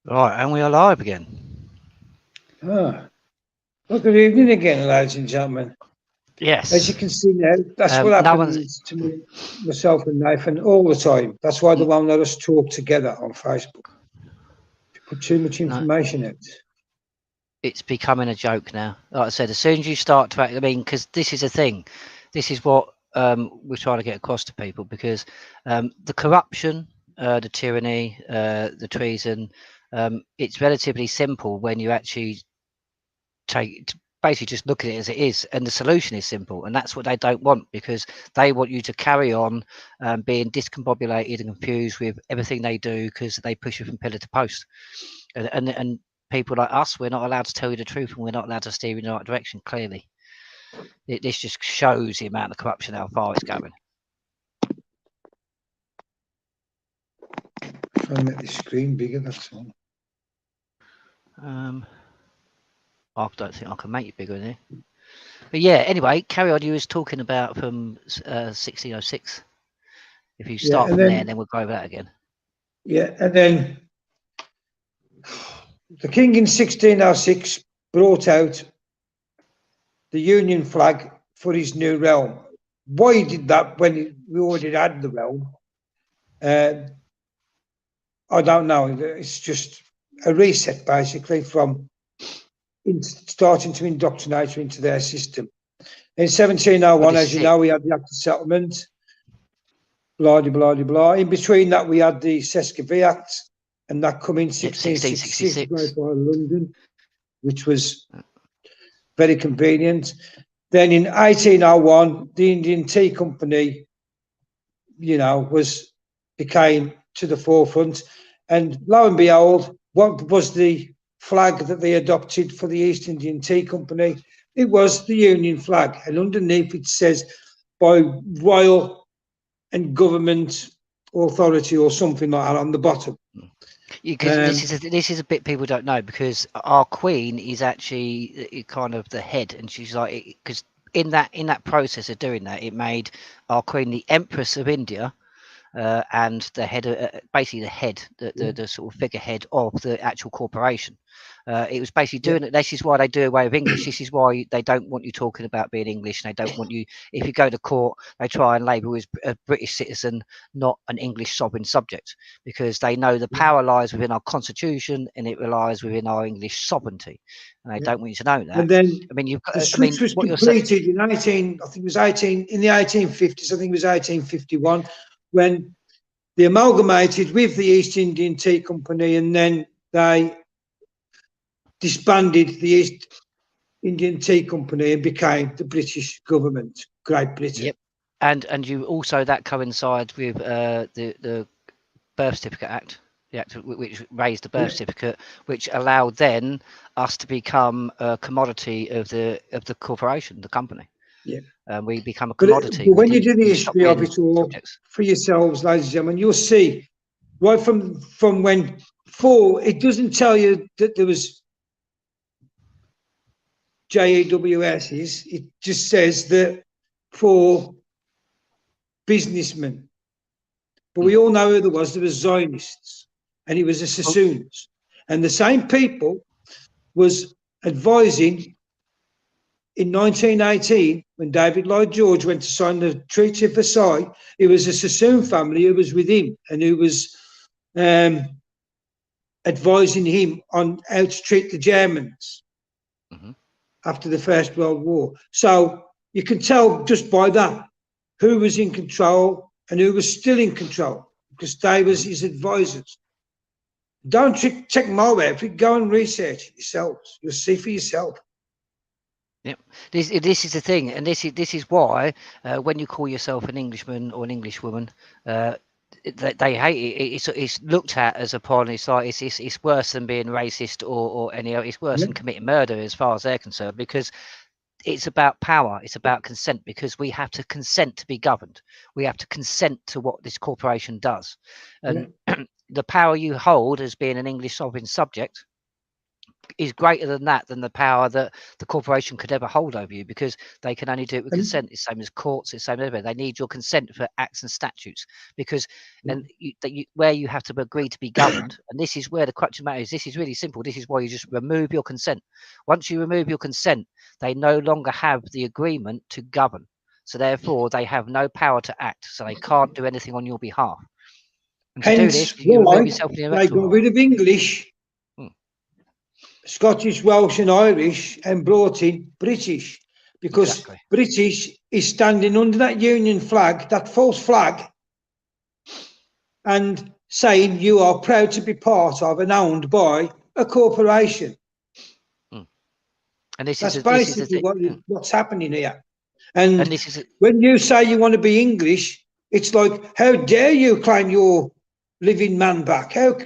Right, and we are live again. Ah, well, good evening again, ladies and gentlemen. As you Yes. can see now, that's what No one's. happens to me, myself and Nathan all the time. That's why they n- won't let us talk together on Facebook. Put too much No, information out. it's becoming a joke now. Like I said, as soon as you start to act, I mean, because this is a thing. This is what we're trying to get across to people because the corruption, the tyranny, the treason, it's relatively simple when you actually basically just look at it as it is, and the solution is simple, and that's what they don't want because they want you to carry on being discombobulated and confused with everything they do because they push you from pillar to post, and people like us, we're not allowed to tell you the truth and we're not allowed to steer you in the right direction. Clearly, this just shows the amount of corruption, how far it's going. Trying to make the screen bigger, that's all. um I don't think I can make it bigger in here, but yeah, anyway, carry on. You was talking about from 1606. If you Yeah, start and from there, and then then we'll go over that again. the king in 1606 brought out the Union flag for his new realm. Why he did that when we already had the realm, uh, I don't know. It's just a reset, basically, from starting to indoctrinate you into their system. In Well, 1701, this as is you it. know, we had the Act of Settlement, blah, blah, blah, blah. In between that, we had the Sesquive Act, and that come in Yep, 1666, sixty-six. right by London, which was very convenient. Then in 1801, the Indian Tea Company, was became to the forefront. And lo and behold, what was the flag that they adopted for the East Indian Tea Company? It was the Union flag. And underneath it says, by royal and government authority or something like that on the bottom. Because Um, this is a bit people don't know because our queen is actually kind of the head, and she's like because in that process of doing that, it made our queen the Empress of India, and the head, basically the head, the sort of figurehead of the actual corporation. It was basically yeah, doing it. This is why they do away with English. This is why they don't want you talking about being English, and they don't want you. If you go to court, they try and label you as a British citizen, not an English sovereign subject, because they know the yeah, power lies within our constitution and it relies within our English sovereignty, and they yeah. don't want you to know that. And then I mean, you've got. the I mean, switch was what you're saying. completed in 18, I think it was 18, in the 1850s, I think it was 1851, when they amalgamated with the East Indian Tea Company, and then they disbanded the East Indian Tea Company and became the British government, Great Britain. Yep. And you also that coincides with the Birth Certificate Act, the act which raised the birth Yeah, certificate, which allowed then us to become a commodity of the corporation, the company. yeah. We become a But, commodity. but We when you didn't. do the We stopped history of being it all subjects. for yourselves, ladies and gentlemen, you'll see right from when it doesn't tell you that there was JEWSs. It just says that for businessmen. But Mm. we all know who there was. There was Zionists, and it was the Oh, Sassoons. And the same people was advising in 1918 when David Lloyd George went to sign the Treaty of Versailles. It was a Sassoon family who was with him and who was um, advising him on how to treat the Germans mhm. after the First World War. So you can tell just by that who was in control and who was still in control because they was Mhm. his advisors. Don't check my website. Go and research it yourselves. You'll see for yourself. Yep. This is the thing, and this is why when you call yourself an Englishman or an Englishwoman, uh, they hate it. It's looked at as upon. It's like it's worse than being racist or any. It's worse Yeah, than committing murder as far as they're concerned because it's about power. It's about consent because we have to consent to be governed. We have to consent to what this corporation does, yeah, and the power you hold as being an English sovereign subject is greater than the power that the corporation could ever hold over you, because they can only do it with And consent. It's the same as courts, it's the same as everywhere. They need your consent for acts and statutes, because where you have to agree to be governed, and this is where the crux of the matter is. This is really simple. This is why you just remove your consent. Once you remove your consent, they no longer have the agreement to govern. So therefore, they have no power to act. So they can't do anything on your behalf. And to do this, hence you remove why yourself from the they electoral got roll. rid of English, Hmm. Scottish, Welsh, and Irish, and brought in British, because Exactly. British is standing under that Union flag, that false flag, and saying you are proud to be part of and owned by a corporation. Hmm. And this is That's this is the basically thing. what's happening here. And And this is when you say you want to be English, it's like, how dare you claim your living man back? How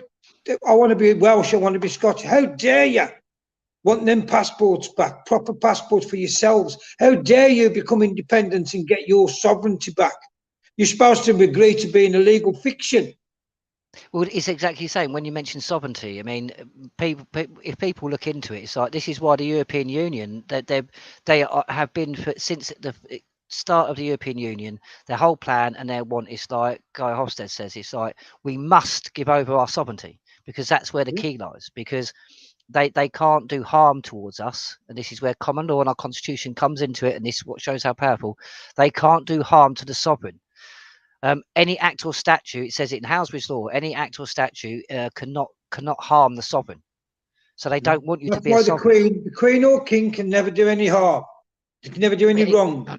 I want to be Welsh, I want to be Scottish. How dare you want them passports back, proper passports for yourselves? How dare you become independent and get your sovereignty back? You're supposed to agree to be in a legal fiction. well, it's exactly the same when you mention sovereignty. I mean, if people look into it, it's like this is why the European Union have been since the start of the European Union. Their whole plan and their want is like Guy Hofstede says. It's like we must give over our sovereignty, because that's where the key lies. Because they can't do harm towards us, and this is where common law and our constitution comes into it, and this is what shows how powerful they can't do harm to the sovereign. Any act or statute, it says it in Hailsbury's law, any act or statute cannot harm the sovereign. So they don't want you to That's be a why sovereign. the Queen or King can never do any harm. They can never do any It, wrong.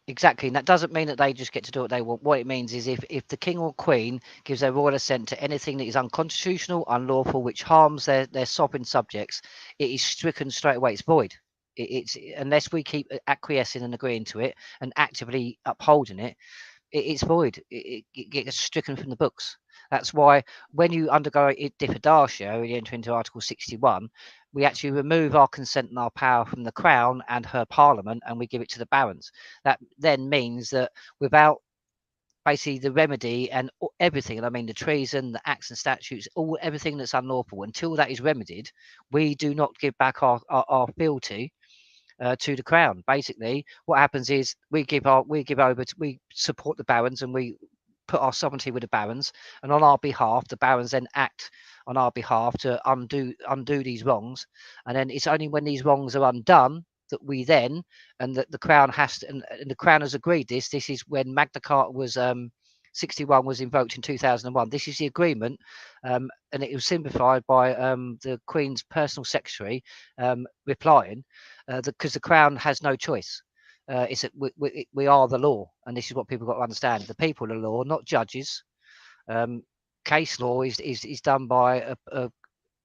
exactly, and that doesn't mean that they just get to do what they want. What it means is if the king or queen gives their royal assent to anything that is unconstitutional, unlawful, which harms their sovereign subjects, it is stricken straight away. It's void. It's unless we keep acquiescing and agreeing to it and actively upholding it, it's void. It gets stricken from the books. That's why when you undergo diffidatio, you enter into Article 61, we actually remove our consent and our power from the Crown and her Parliament, and we give it to the barons. That then means that without basically the remedy and everything, and I mean the treason, the acts and statutes, everything that's unlawful, until that is remedied, we do not give back our fealty to the crown. Basically, what happens is we support the barons, and we put our sovereignty with the barons, and on our behalf, the barons then act on our behalf to undo these wrongs, and then it's only when these wrongs are undone that we then, and that the crown has to, and the crown has agreed this. This is when Magna Carta was 61 was invoked in 2001. This is the agreement, and it was simplified by the Queen's personal secretary replying, because the Crown has no choice. It's that we are the law, and this is what people got to understand. The people are the law, not judges. Case law is done by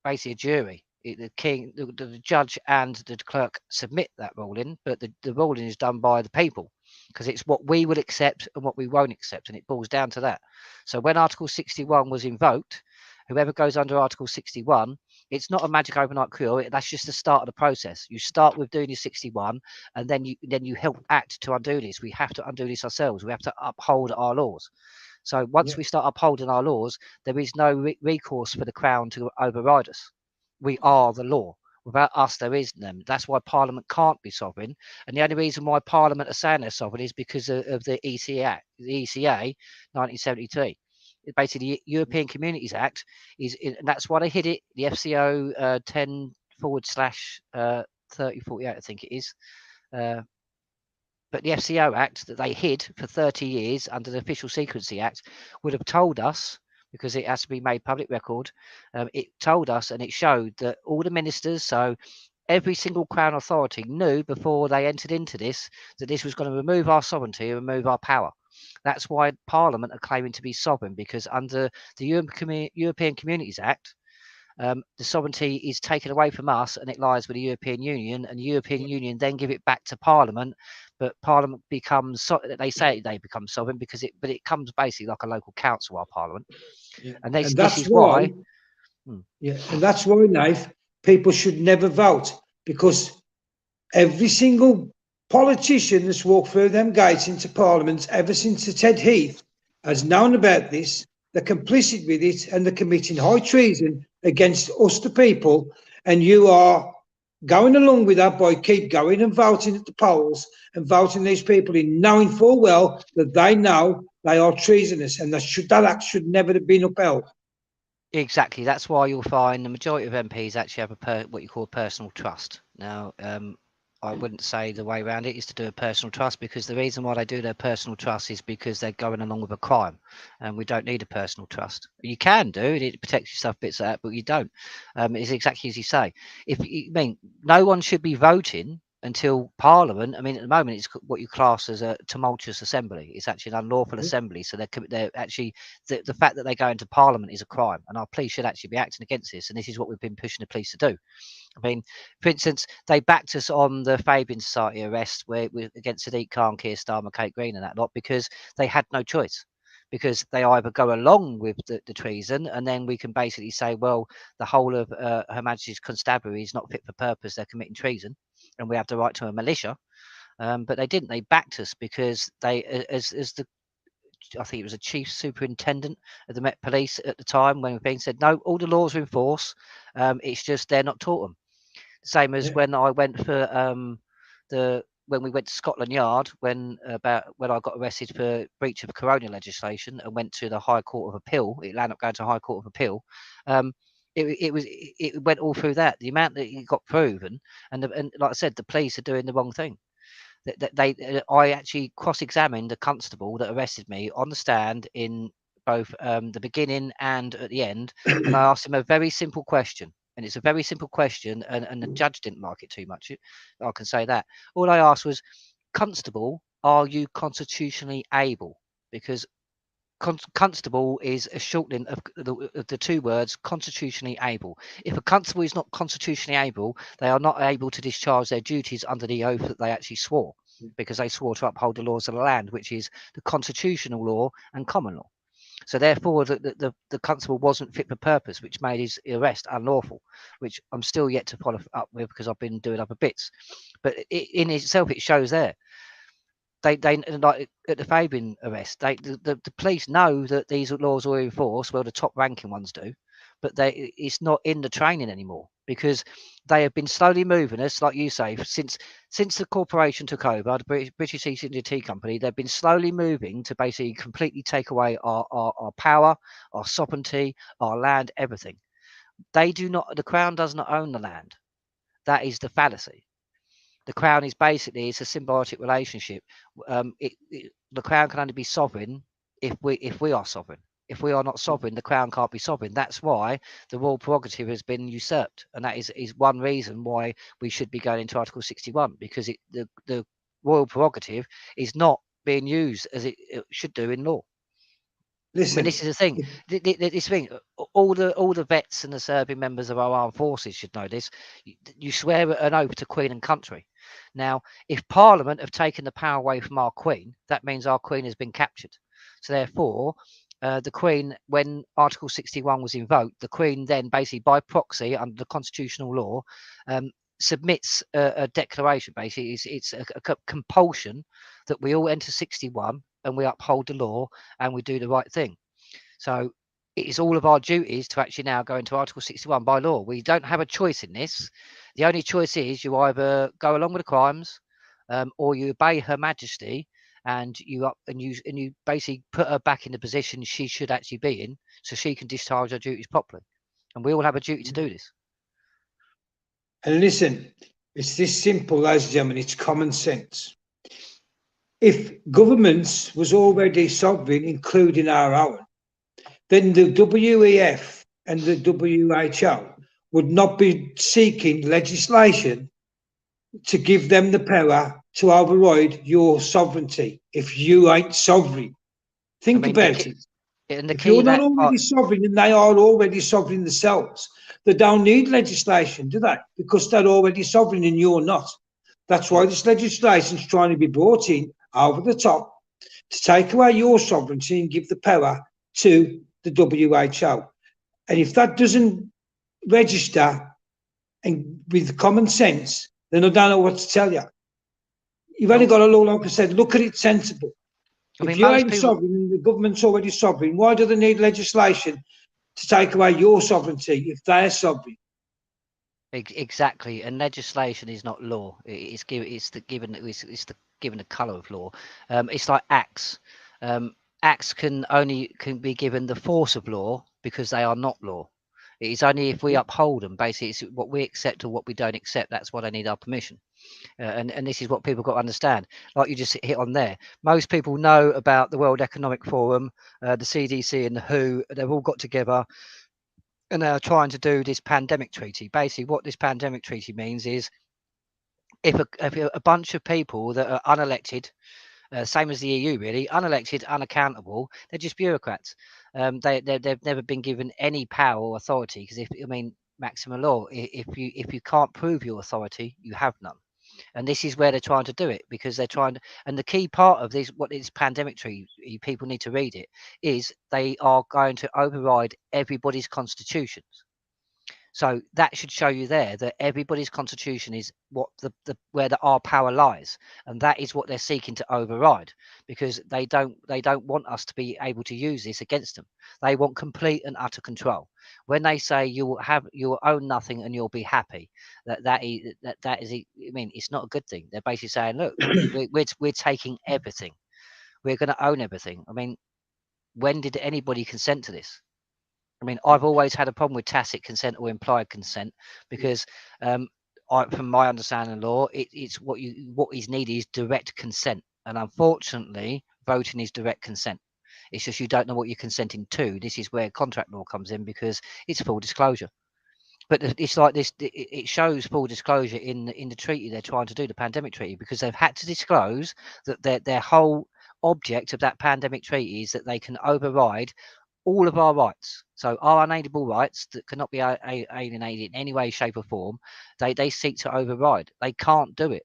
basically a jury. The king, the judge, and the clerk submit that ruling, but the ruling is done by the people, because it's what we will accept and what we won't accept, and it boils down to that. So when Article 61 was invoked, whoever goes under Article 61, it's not a magic overnight cure. That's just the start of the process. You start with doing your 61, and then you help act to undo this. We have to undo this ourselves. We have to uphold our laws. So once we start upholding our laws, there is no recourse for the Crown to override us. We are the law. Without us, there is none. That's why Parliament can't be sovereign. And the only reason why Parliament are saying they're sovereign is because of the ECA, 1973. Basically, the European Communities Act and that's why they hid it. The FCO 10 forward slash 3048, I think it is. But the FCO Act that they hid for 30 years under the Official Secrecy Act would have told us, because it has to be made public record, it told us and it showed that all the ministers, so every single Crown authority knew before they entered into this, that this was going to remove our sovereignty and remove our power. That's why Parliament are claiming to be sovereign, because under the European Communities Act, the sovereignty is taken away from us and it lies with the European Union, and the European Union then give it back to Parliament. But Parliament becomes, they say they become sovereign because it comes basically like a local council, our Parliament. Yeah. And And this that's is why, why. and that's why, Nath, people should never vote, because every single politician that's walked through them gates into Parliament ever since the Ted Heath has known about this. They're complicit with it, and they're committing high treason against us, the people. and you are going along with that by keep going and voting at the polls and voting these people in, knowing full well that they know they are treasonous, and that act should never have been upheld. Exactly. That's why you'll find the majority of MPs actually have what you call personal trust. Now, I wouldn't say the way around it is to do a personal trust, because the reason why they do their personal trust is because they're going along with a crime, and we don't need a personal trust. You can do it; it protects yourself bits of that, but you don't. It's exactly as you say. No one should be voting until Parliament. I mean, at the moment, it's what you class as a tumultuous assembly. It's actually an unlawful assembly. So they're actually the fact that they go into Parliament is a crime, and our police should actually be acting against this. And this is what we've been pushing the police to do. I mean, for instance, they backed us on the Fabian Society arrest where against Sadiq Khan, Keir Starmer, Kate Green, and that lot, because they had no choice. Because they either go along with the treason, and then we can basically say, well, the whole of Her Majesty's Constabulary is not fit for purpose; they're committing treason, and we have the right to a militia. But they didn't. They backed us because as the I think it was a chief superintendent of the Met Police at the time when being said, no, all the laws are in force. It's just they're not taught them. Same as Yeah. when I went for when we went to Scotland Yard when I got arrested for breach of corona legislation and went to the High Court of Appeal. It landed up going to High Court of Appeal. Um, it went all through that. The amount that it got proven, and like I said, the police are doing the wrong thing. I actually cross-examined the constable that arrested me on the stand in both the beginning and at the end, and I asked him a very simple question. And it's a very simple question, and the judge didn't like it too much. I can say that. All I asked was, Constable, are you constitutionally able? Because constable is a shortening of the two words constitutionally able. If a constable is not constitutionally able, they are not able to discharge their duties under the oath that they actually swore, because they swore to uphold the laws of the land, which is the constitutional law and common law. So therefore, the constable wasn't fit for purpose, which made his arrest unlawful, which I'm still yet to follow up with because I've been doing other bits. But in itself, it shows there they like at the Fabian arrest, the police know that these laws are enforced. Well, the top ranking ones do, but it's not in the training anymore, because they have been slowly moving us, like you say, since the corporation took over, the British East India Tea Company. They've been slowly moving to basically completely take away our power, our sovereignty, our land, everything. They do not. The Crown does not own the land. That is the fallacy. The crown is basically, it's a symbiotic relationship. The crown can only be sovereign if we are sovereign. If we are not sovereign, the crown can't be sovereign. That's why the royal prerogative has been usurped, and that is one reason why we should be going into Article 61, because the royal prerogative is not being used as it should do in law. I mean, Listen, this is the thing. This thing. All the vets and the serving members of our armed forces should know this. You swear an oath to Queen and country. Now, if Parliament have taken the power away from our Queen, that means our Queen has been captured. So therefore, the Queen, when Article 61 was invoked, the Queen then basically by proxy under the constitutional law submits a declaration. Basically, it's a compulsion that we all enter 61 and we uphold the law and we do the right thing. So it is all of our duties to actually now go into Article 61 by law. We don't have a choice in this. The only choice is you either go along with the crimes, or you obey Her Majesty, and you basically put her back in the position she should actually be in, so she can discharge her duties properly. And we all have a duty to do this. and listen, it's this simple, ladies and gentlemen, it's common sense. If governments was already sovereign, including our own, then the WEF and the WHO would not be seeking legislation to give them the power to override your sovereignty if you ain't sovereign. I Think mean, the about key, it. and the If key you're not that already sovereign and they are already sovereign themselves, they don't need legislation, do they? Because they're already sovereign and you're not. That's why this legislation is trying to be brought in over the top to take away your sovereignty and give the power to the WHO. And if that doesn't register and with common sense, then I don't know what to tell you. You've only got to look, like I said, look at it sensible. I If mean, you most ain't people. sovereign and the government's already sovereign, why do they need legislation to take away your sovereignty if they're sovereign? Exactly, and legislation is not law. It's the given the colour of law. It's like acts. Acts can be given the force of law because they are not law. It is only if we uphold them. Basically, it's what we accept or what we don't accept. That's why they need our permission. And this is what people got to understand. Like you just hit on there. Most people know about the World Economic Forum, the CDC, and the WHO. They've all got together and they're trying to do this pandemic treaty. Basically, what this pandemic treaty means is if a bunch of people that are unelected, same as the EU, really, unelected, unaccountable, they're just bureaucrats. They've never been given any power or authority because maximum law. If you can't prove your authority, you have none. And this is where they're trying to do it because they're trying to. And the key part of this, what is pandemic treaty, people need to read it, is they are going to override everybody's constitutions. So that should show you there that everybody's constitution is what where our power lies, and that is what they're seeking to override because they don't want us to be able to use this against them. They want complete and utter control. When they say you will own nothing and you'll be happy, that is I mean it's not a good thing. They're basically saying, look, we're taking everything. We're going to own everything. I mean, when did anybody consent to this? I mean, I've always had a problem with tacit consent or implied consent because, from my understanding of law, it's what is needed is direct consent, and unfortunately, voting is direct consent. It's just you don't know what you're consenting to. This is where contract law comes in because it's full disclosure. But it's like this. It shows full disclosure in the treaty they're trying to do, the pandemic treaty, because they've had to disclose that their whole object of that pandemic treaty is that they can override all of our rights. So our unalienable rights that cannot be alienated in any way, shape, or form, they seek to override. They can't do it.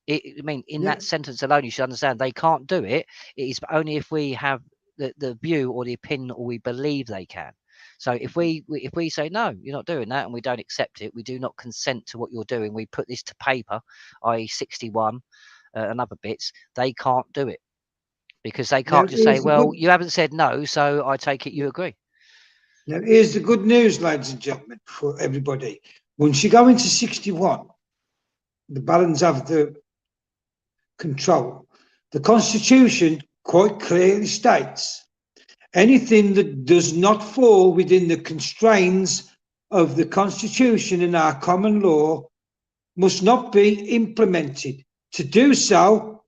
I mean, in Yeah. that sentence alone, you should understand they can't do it. It is only if we have the view or the opinion or we believe they can. So if we say no, you're not doing that, and we don't accept it, we do not consent to what you're doing. We put this to paper, i.e., 61 and other bits. They can't do it because they Now can't just say, here's the "Well, good. you haven't said no, so I take it you agree." Now here's the good news, ladies and gentlemen, for everybody. Once you go into 61, the balance of the control, the Constitution quite clearly states anything that does not fall within the constraints of the Constitution and our common law must not be implemented. To do so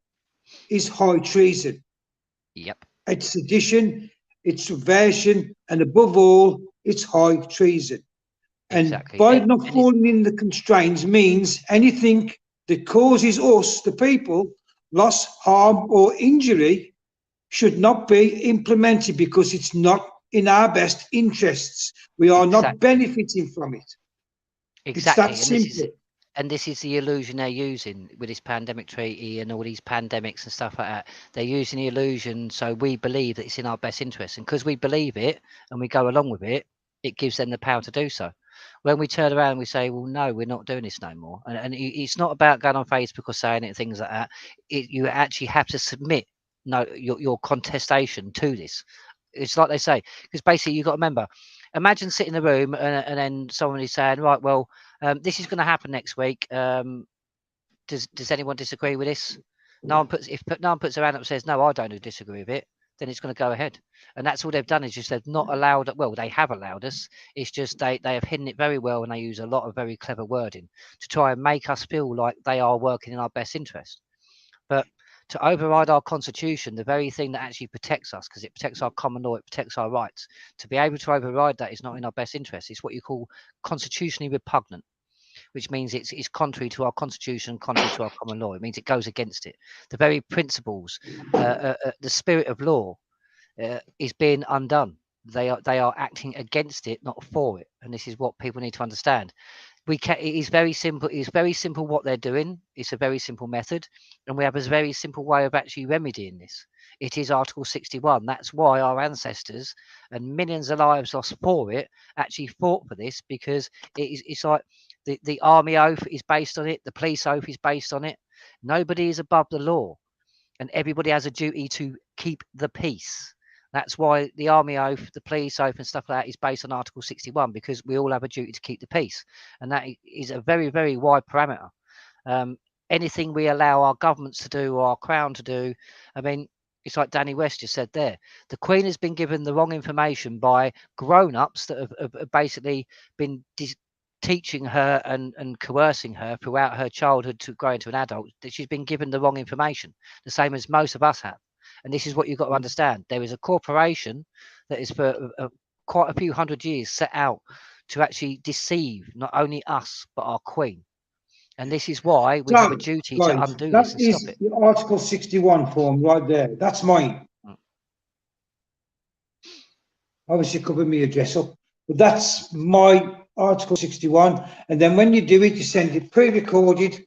is high treason. Yep, It's sedition, it's subversion, and above all, it's high treason. And exactly. by And, not and it's falling in the constraints means anything that causes us, the people, loss, harm, or injury should not be implemented because it's not in our best interests. We are not exactly, benefiting from it. It's that exactly. simple. And this is the illusion they're using with this pandemic treaty and all these pandemics and stuff like that. They're using the illusion so we believe that it's in our best interest, and because we believe it and we go along with it, it gives them the power to do so. When we turn around and we say, "Well, no, we're not doing this no more," and it's not about going on Facebook or saying it and things like that. You actually have to submit no your contestation to this. It's like they say, because basically you've got to remember. Imagine sitting in the room and then someone is saying, "Right, well, this is going to happen next week. Does anyone disagree with this?" No one puts if no one puts their hand up and says, "No, I don't disagree with it." Then it's going to go ahead, and that's all they've done is just they've not allowed. Well, they have allowed us. It's just they have hidden it very well, and they use a lot of very clever wording to try and make us feel like they are working in our best interest. But to override our constitution, the very thing that actually protects us, because it protects our common law, it protects our rights, to be able to override that is not in our best interest. It's what you call constitutionally repugnant, which means it's contrary to our constitution, contrary to our common law. It means it goes against it. The very principles, the spirit of law, is being undone. They are acting against it, not for it. And this is what people need to understand. It is very simple. It's very simple what they're doing. It's a very simple method, and we have a very simple way of actually remedying this. It is Article 61. That's why our ancestors and millions of lives lost for it actually fought for this, because it's like the army oath is based on it, the police oath is based on it. Nobody is above the law, and everybody has a duty to keep the peace. That's why the army oath, the police oath, and stuff like that is based on Article 61, because we all have a duty to keep the peace, and that is a very, very wide parameter. Anything we allow our governments to do or our crown to do, I mean, it's like Danny West just said there. The Queen has been given the wrong information by grown-ups that have basically been teaching her and coercing her throughout her childhood to grow into an adult. That she's been given the wrong information, the same as most of us have. And this is what you've got to understand. There is a corporation that is for quite a few hundred years set out to actually deceive not only us, but our Queen. And this is why we have a So, duty to right, undo that this and stop is it. the Article 61 form right there. That's mine. Obviously, covered me address up, but that's my Article 61. And then when you do it, you send it pre-recorded,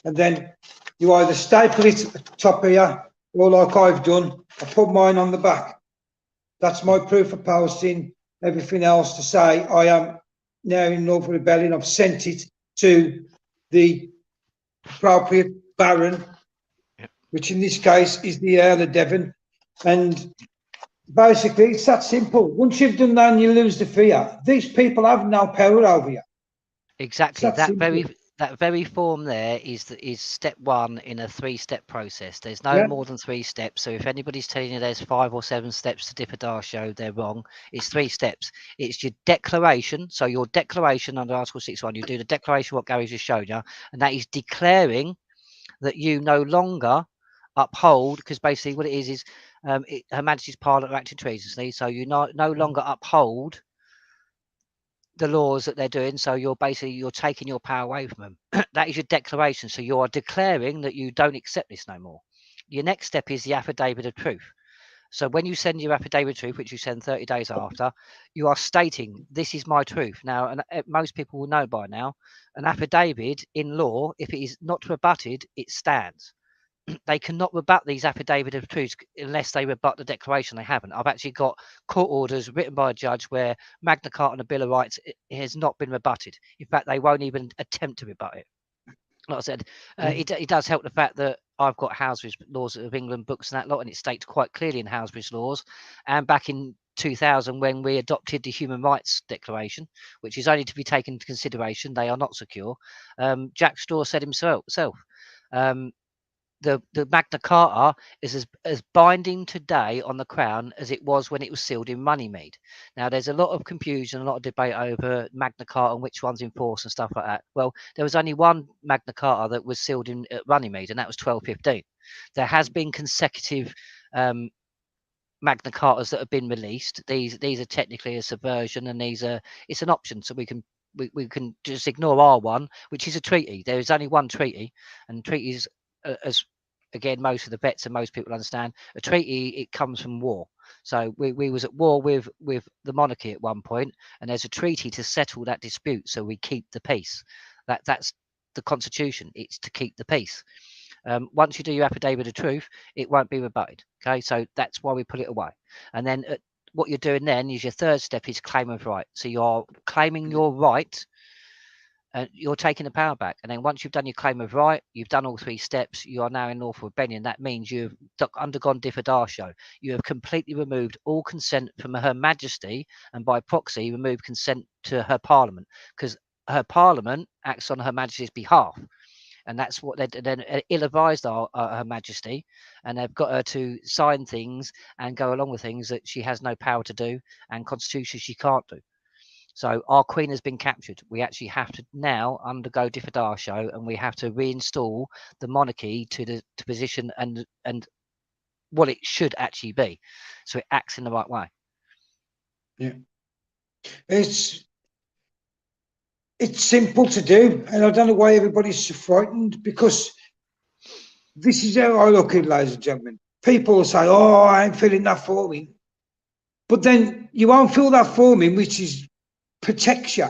and then you either staple it at the top here, or like I've done, I put mine on the back. That's my proof of posting. Everything else to say I am now in Northern Rebellion. I've sent it to the appropriate Baron, which in this case is the Earl of Devon. And basically, it's that simple. Once you've done that and you lose the fear, these people have no power over you. Exactly. It's that simple. That very form there is step one in a 3-step process. There's no Yeah. more than 3 steps. So if anybody's telling you there's 5 or 7 steps to Dipadarsho, they're wrong. It's 3 steps. It's your declaration. So your declaration under Article 61, you do the declaration what Gary just showed you, and that is declaring that you no longer uphold, because basically what it is Her Majesty's Parliament are acting treasonously. So you no longer uphold the laws that they're doing. So you're taking your power away from them. That is your declaration. So you are declaring that you don't accept this no more. Your next step is the affidavit of truth. So when you send your affidavit of truth, which you send 30 days after, you are stating this is my truth. Now, and most people will know by now, an affidavit in law, if it is not rebutted, it stands. They cannot rebut these affidavit of truths unless they rebut the declaration. They haven't. I've actually got court orders written by a judge where Magna Carta and the Bill of Rights has not been rebutted. In fact, they won't even attempt to rebut it. Like I said, it does help the fact that I've got Housebridge Laws of England books and that lot, and it states quite clearly in Housebridge Laws, and back in 2000 when we adopted the Human Rights Declaration, which is only to be taken into consideration, they are not secure. Jack Straw said himself, the Magna Carta is as binding today on the Crown as it was when it was sealed in Runnymede. Now, there's a lot of confusion, a lot of debate over Magna Carta and which one's enforced and stuff like that. Well, there was only one Magna Carta that was sealed in at Runnymede, and that was 1215. There has been consecutive Magna Cartas that have been released. These are technically a subversion, and it's an option, so we can just ignore our one, which is a treaty. There is only one treaty, and treaties, as again most of the vets and most people understand, a treaty, it comes from war. So we was at war with the monarchy at one point, and there's a treaty to settle that dispute, so we keep the peace. That's the constitution. It's to keep the peace. Once you do your affidavit of truth, it won't be rebutted. Okay, so that's why we put it away. And then what you're doing then is your third step is claim of right. So you're claiming your right, and you're taking the power back. And then once you've done your claim of right, you've done all 3 steps, you are now in lawful rebellion. That means you've undergone Dipadarsho. You have completely removed all consent from Her Majesty, and by proxy removed consent to her Parliament, because her Parliament acts on Her Majesty's behalf. And that's what they're then ill-advised Her Majesty, and they've got her to sign things and go along with things that she has no power to do, and constitution she can't do. So our Queen has been captured. We actually have to now undergo Dipadarsho, and we have to reinstall the monarchy to the position and what it should actually be, so it acts in the right way. Yeah, it's simple to do, and I don't know why everybody's so frightened, because this is how I look at it, ladies and gentlemen. People will say, "Oh, I ain't filling that form in," but then you won't fill that form in, which is protects you.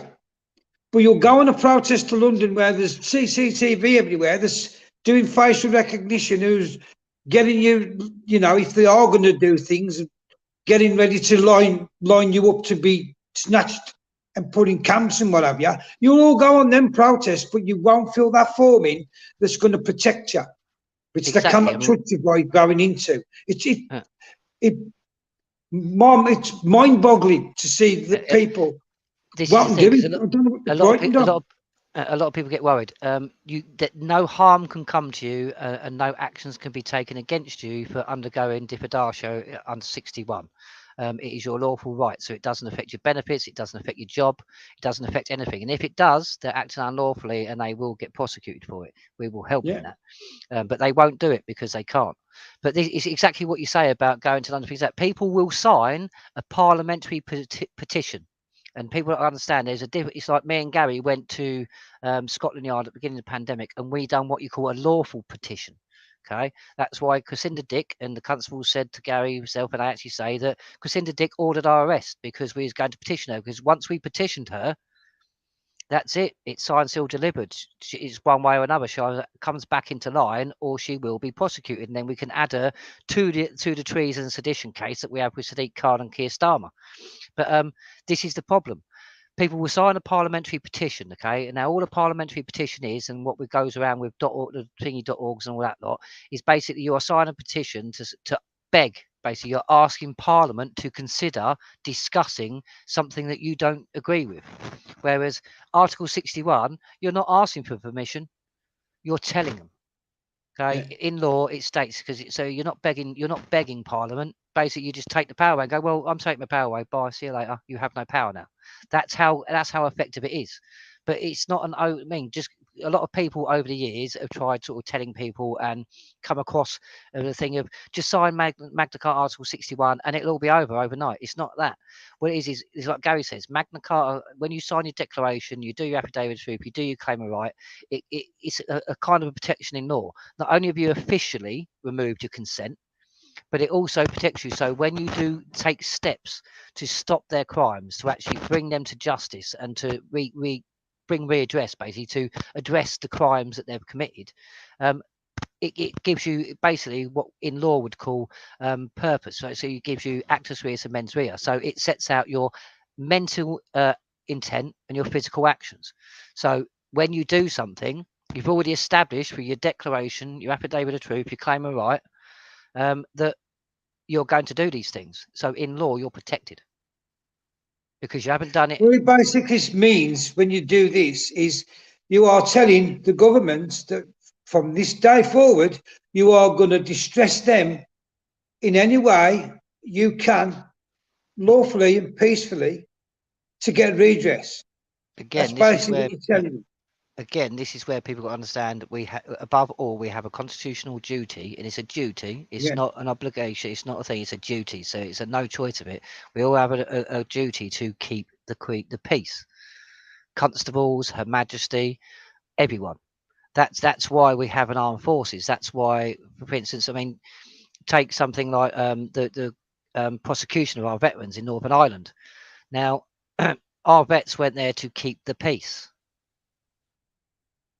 But you'll go on a protest to London where there's CCTV everywhere, there's doing facial recognition, who's getting you, if they are going to do things, getting ready to line you up to be snatched and put in camps and what have you. You'll all go on them protests, but you won't fill that form in that's going to protect you, which Exactly. they cannot touch you by going into. Mom, it's mind-boggling to see the Uh, uh, people this is what the I'm thing, because doing. I don't know what a they're lot of frightened people, of. a lot of people get worried. You that no harm can come to you, and no actions can be taken against you for undergoing diffidatio under 61. It is your lawful right, so it doesn't affect your benefits, it doesn't affect your job, it doesn't affect anything. And if it does, they're acting unlawfully, and they will get prosecuted for it. We will help in Yeah, that, but they won't do it because they can't. But this is exactly what you say about going to London. Things that people will sign a parliamentary petition, and people don't understand there's a difference. It's like me and Gary went to Scotland Yard at the beginning of the pandemic, and we done what you call a lawful petition. Okay, that's why Crescinda Dick and the constable said to Gary himself, and I actually say that Crescinda Dick ordered our arrest because we was going to petition her. Because once we petitioned her, that's it. It's signed, sealed, delivered. It's one way or another. She either comes back into line, or she will be prosecuted, and then we can add her to the treason and sedition case that we have with Sadiq Khan and Keir Starmer. But this is the problem. People will sign a parliamentary petition, okay? And now all a parliamentary petition is, and what goes around with the thingy.orgs and all that lot, is basically you are signing a petition to beg. Basically, you're asking Parliament to consider discussing something that you don't agree with. Whereas Article 61, you're not asking for permission, you're telling them. Okay, yeah. in law it states, because so you're not begging Parliament. Basically, you just take the power away and go, well, I'm taking my power away. Bye, see you later. You have no power now. That's how effective it is. But it's not an. I mean, just a lot of people over the years have tried sort of telling people and come across the thing of just sign Magna Carta Article 61 and it'll all be over overnight. It's not that. What it is like Gary says, Magna Carta. When you sign your declaration, you do your affidavit of truth, you do your claim of right. It's a kind of a protection in law. Not only have you officially removed your consent, but it also protects you. So when you do take steps to stop their crimes, to actually bring them to justice and to bring readdress, basically to address the crimes that they've committed, um, it gives you basically what in law would call purpose. So it gives you actus reus and mens rea. So it sets out your mental intent and your physical actions. So when you do something, you've already established through your declaration, your affidavit of truth, your claim of right, that you're going to do these things. So in law, you're protected because you haven't done it. What it basically means when you do this is you are telling the government that from this day forward, you are going to distress them in any way you can, lawfully and peacefully, to get redress. That's Again, this is basically what where you're telling them. people understand that above all, we have a constitutional duty, and it's a duty. It's Yeah. not an obligation. It's not a thing. It's a duty. So it's a no choice of it. We all have a duty to keep the peace. Constables, Her Majesty, everyone. That's why we have an armed forces. That's why, for instance, I mean, take something like the prosecution of our veterans in Northern Ireland. Now, our vets went there to keep the peace,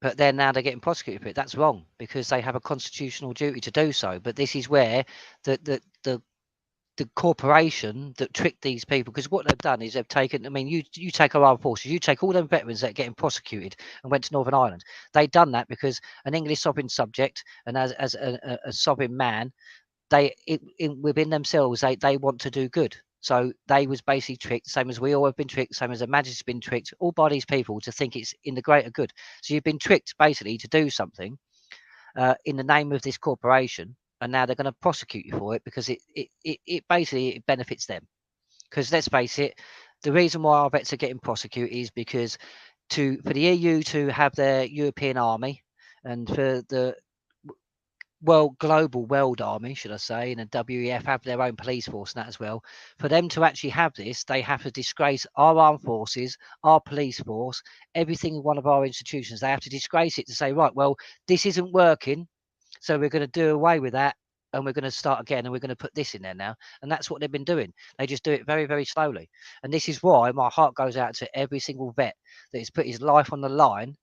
but then now they're getting prosecuted for it. That's wrong because they have a constitutional duty to do so. But this is where the corporation that tricked these people, because what they've done is they've taken. I mean, you take our armed forces, you take all them veterans that are getting prosecuted and went to Northern Ireland. They've done that because an English sovereign subject and as a sovereign man, within themselves they want to do good. So they was basically tricked, same as we all have been tricked, same as the Majesty's been tricked, all by these people to think it's in the greater good. So you've been tricked basically to do something in the name of this corporation, and now they're going to prosecute you for it because it basically it benefits them. Because let's face it, the reason why our vets are getting prosecuted is because for the EU to have their European army and for the global world army, should I say, and the WEF have their own police force and that as well. For them to actually have this, they have to disgrace our armed forces, our police force, everything in one of our institutions. They have to disgrace it to say, right, well, this isn't working, so we're going to do away with that. And we're going to start again, and we're going to put this in there now. And that's what they've been doing. They just do it very, very slowly. And this is why my heart goes out to every single vet that has put his life on the line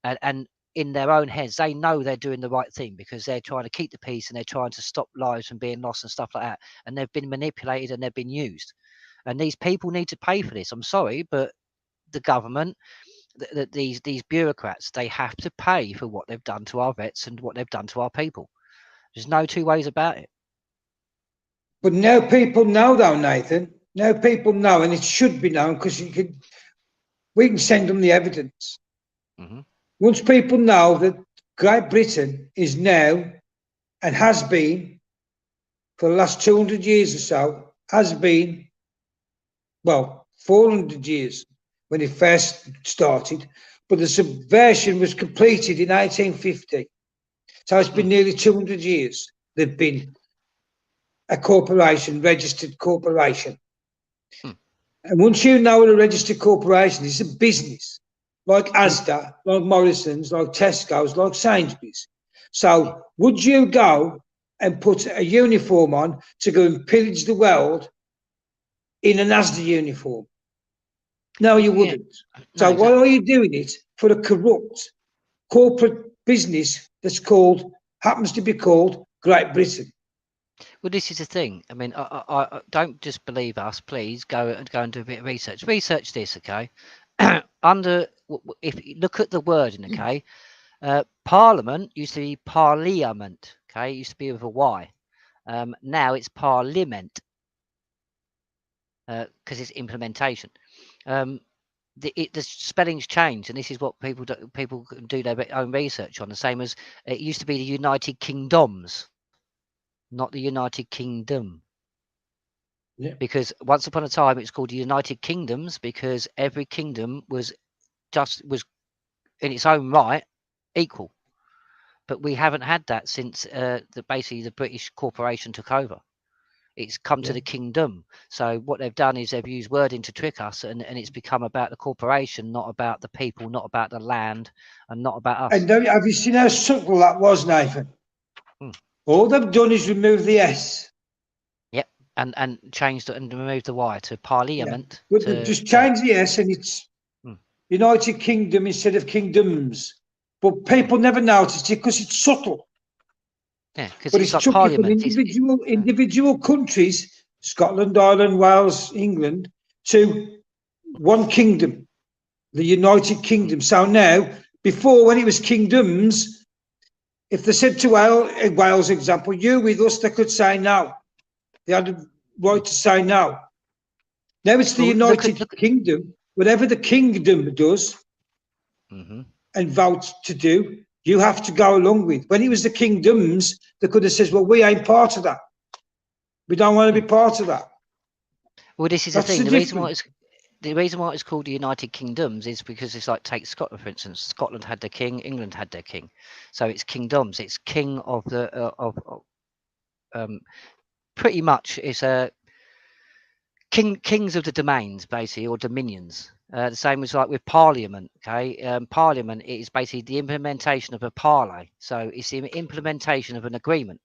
and in their own heads, they know they're doing the right thing because they're trying to keep the peace and they're trying to stop lives from being lost and stuff like that. And they've been manipulated and they've been used. And these people need to pay for this. I'm sorry, but the government, these bureaucrats, they have to pay for what they've done to our vets and what they've done to our people. There's no two ways about it. But now people know, though, Nathan. Now people know, and it should be known because we can send them the evidence. Mm-hmm. Once people know that Great Britain is now and has been for the last 200 years or so, has been, well, 400 years when it first started, but the subversion was completed in 1850. So it's been nearly 200 years they've been a corporation, registered corporation. Mm. And once you know what a registered corporation is, it's a business, like Well, Asda, like Morrison's, like Tesco's, like Sainsbury's. yeah, So would you go and put a uniform on to go and pillage the world in an Asda uniform? No, you yeah, wouldn't. no, So why are exactly. you doing it for a corrupt corporate business that's called, happens to be called Great Britain? Well, this is the thing. I mean, I don't just believe us. Please go and do a bit of research. Research this, okay? If you look at the wording, okay, Parliament used to be Parliament, okay, it used to be with a Y. Now it's Parliament because it's implementation. Um, the spelling's changed, and this is what people can do their own research on. The same as it used to be the United Kingdoms, not the United Kingdom. Yeah. Because once upon a time it's called the United Kingdoms because every kingdom was in its own right equal. But we haven't had that since basically the British corporation took over. It's come to Yeah. the kingdom. So what they've done is they've used wording to trick us, and it's become about the corporation, not about the people, not about the land, and not about us. And have you seen how subtle that was, Nathan? Mm. All they've done is remove the S. Yep, and changed it and removed the Y to Yeah. Parliament But they've to just changed the S and it's mm, United Kingdom instead of kingdoms. But mm. people never noticed it because it's subtle. Yeah, because But it's it's like took you from Parliament. individual countries, Scotland, Ireland, Wales, England, to one kingdom, the United Mm, Kingdom. So now, before when it was kingdoms, if they said to Wales, example, you with us, they could say no. They had the right mm. to say no. Now it's the Well, United look at. Kingdom. Whatever the kingdom does Hmm. and votes to do, you have to go along with. When it was the kingdoms, they could have said, well, we ain't part of that. We don't want to Mm. be part of that. Well, this is the That's thing. the difference. The reason why it's called the United Kingdoms is because it's like take Scotland for instance. Scotland had their king, England had their king, so it's kingdoms. It's king of the of pretty much it's a kings of the domains basically or dominions. The same as like with Parliament. Okay, Parliament is basically the implementation of a parlay. So it's the implementation of an agreement.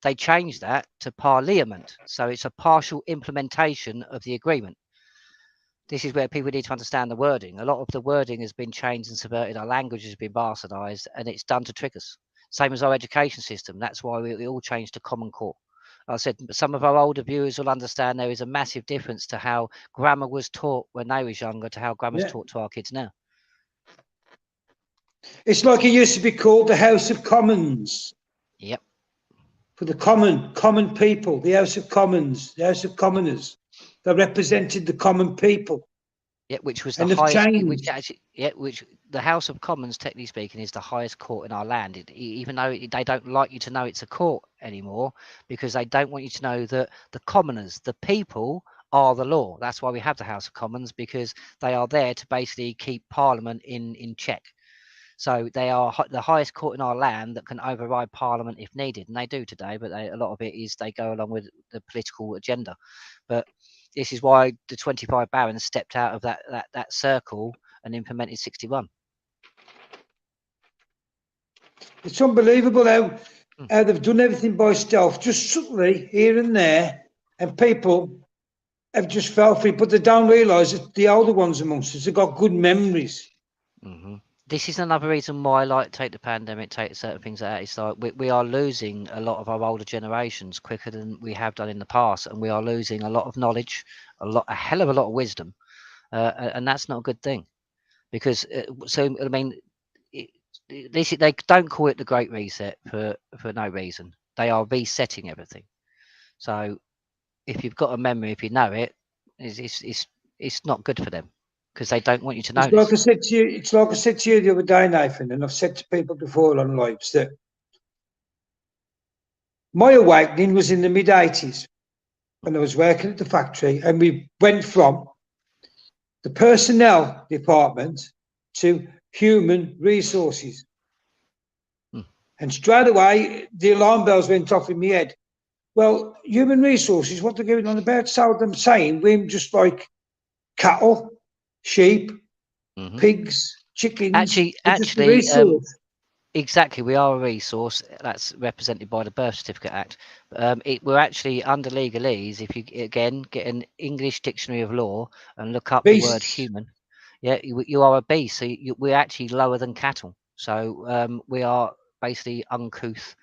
They changed that to Parliament, so it's a partial implementation of the agreement. This is where people need to understand the wording. A lot of the wording has been changed and subverted. Our language has been bastardized, and it's done to trick us. Same as our education system. That's why we all changed to Common Core. Like I said some of our older viewers will understand there is a massive difference to how grammar was taught when they was younger to how grammar's Yeah. taught to our kids now. It's like it used to be called the House of Commons Yep. for the common people, the House of Commons, the House of Commoners that represented the common people. Yeah, which was the And they've highest. Which changed. actually, yeah, which the House of Commons, technically speaking, is the highest court in our land. Even though they don't like you to know it's a court anymore, because they don't want you to know that the commoners, the people, are the law. That's why we have the House of Commons because they are there to basically keep Parliament in check. So they are the highest court in our land that can override Parliament if needed, and they do today. But a lot of it is they go along with the political agenda. But this is why the 25 barons stepped out of that circle and implemented 61. It's unbelievable Mm. how they've done everything by stealth, just subtly here and there, and people have just fell for it, but they don't realise that the older ones amongst us have got good memories. Hmm. This is another reason why I like take the pandemic, take certain things out. It's like we are losing a lot of our older generations quicker than we have done in the past, and we are losing a lot of knowledge, a hell of a lot of wisdom, and that's not a good thing. Because so I mean, it, they don't call it the Great Reset for no reason. They are resetting everything. So if you've got a memory, if you know it, it's not good for them because they don't want you to know It's like this. I said to you. It's like I said to you the other day, Nathan, and I've said to people before on lives that my awakening was in the mid-80s when I was working at the factory, and we went from the personnel department to human resources. Mm. And straight away, the alarm bells went off in my head. Well, human resources, what they're going on about? So them saying we're just like cattle, sheep, Hmm. pigs, chickens. Actually, We're just a actually, resource. exactly, we are a resource that's represented by the Birth Certificate Act. We're actually under legalese. If you again get an English dictionary of law and look up the word Beasts. human, yeah, you are a beast. So we're actually lower than cattle. So we are basically uncouth.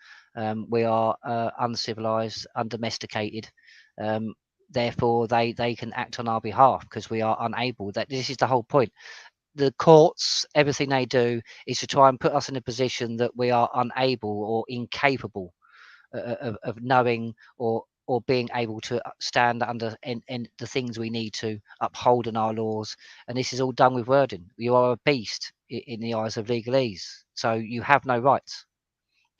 We are uncivilized, undomesticated. Um, Therefore, they can act on our behalf because we are unable. That this is the whole point. The courts, everything they do is to try and put us in a position that we are unable or incapable of knowing or being able to stand under and the things we need to uphold in our laws. And this is all done with wording. You are a beast in the eyes of legalese, so you have no rights.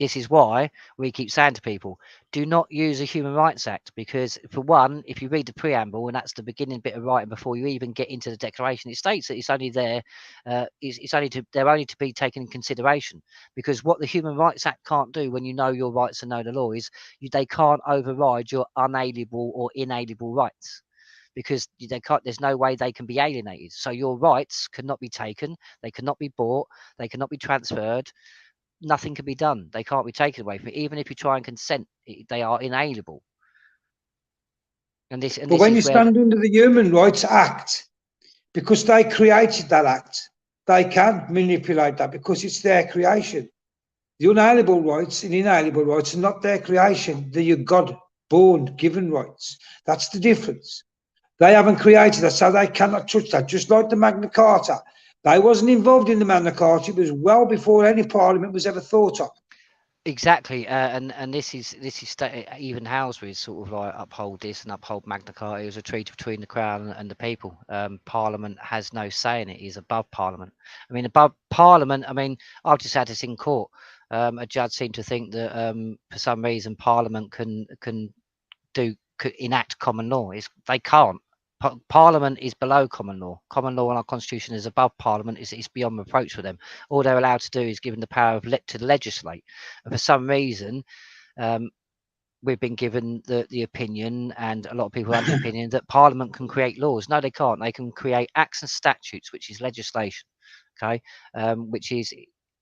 This is why we keep saying to people, do not use a Human Rights Act because, for one, if you read the preamble, and that's the beginning bit of writing before you even get into the declaration, it states that it's only there, it's only to they're only to be taken in consideration. Because what the Human Rights Act can't do when you know your rights and know the law is they can't override your unalienable or inalienable rights. Because they can't, there's no way they can be alienated. So your rights cannot be taken, they cannot be bought, they cannot be transferred, nothing can be done. They can't be taken away from it. Even if you try and consent, they are inalienable. And But this when is you where stand under the Human Rights Act, because they created that act, they can manipulate that because it's their creation. The unalienable rights and inalienable rights are not their creation. They're your God-born, given rights. That's the difference. They haven't created that, so they cannot touch that. Just like the Magna Carta, they wasn't involved in the Magna Carta. It was well before any Parliament was ever thought of. exactly, and even Houseways sort of like uphold this and uphold Magna Carta. It was a treaty between the Crown and the people. Parliament has no say in it. He's above Parliament. I mean, above Parliament. I mean, I've just had this in court. A judge seemed to think that for some reason Parliament can could enact common law. They can't. Parliament is below common law. Common law in our constitution is above Parliament. It's beyond reproach for them. All they're allowed to do is given the power of to legislate. And for some reason, um, we've been given the opinion, and a lot of people have the opinion that Parliament can create laws. No, they can't. They can create acts and statutes, which is legislation. Okay, which is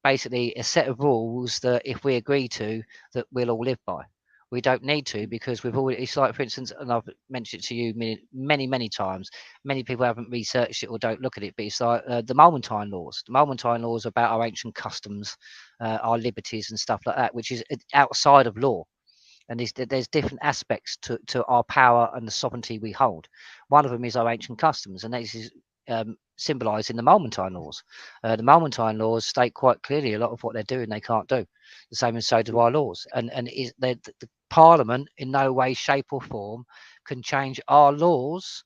basically a set of rules that if we agree to, that we'll all live by. We don't need to because we've already. It's like, for instance, and I've mentioned it to you many times. Many people haven't researched it or don't look at it, but it's like the Malmentine laws. The Malmentine laws are about our ancient customs, our liberties, and stuff like that, which is outside of law. And there's different aspects to our power and the sovereignty we hold. One of them is our ancient customs, and this is symbolised in the Malmentine laws. The Malmentine laws state quite clearly a lot of what they're doing they can't do. The same as so do our laws. And the Parliament in no way, shape, or form can change our laws,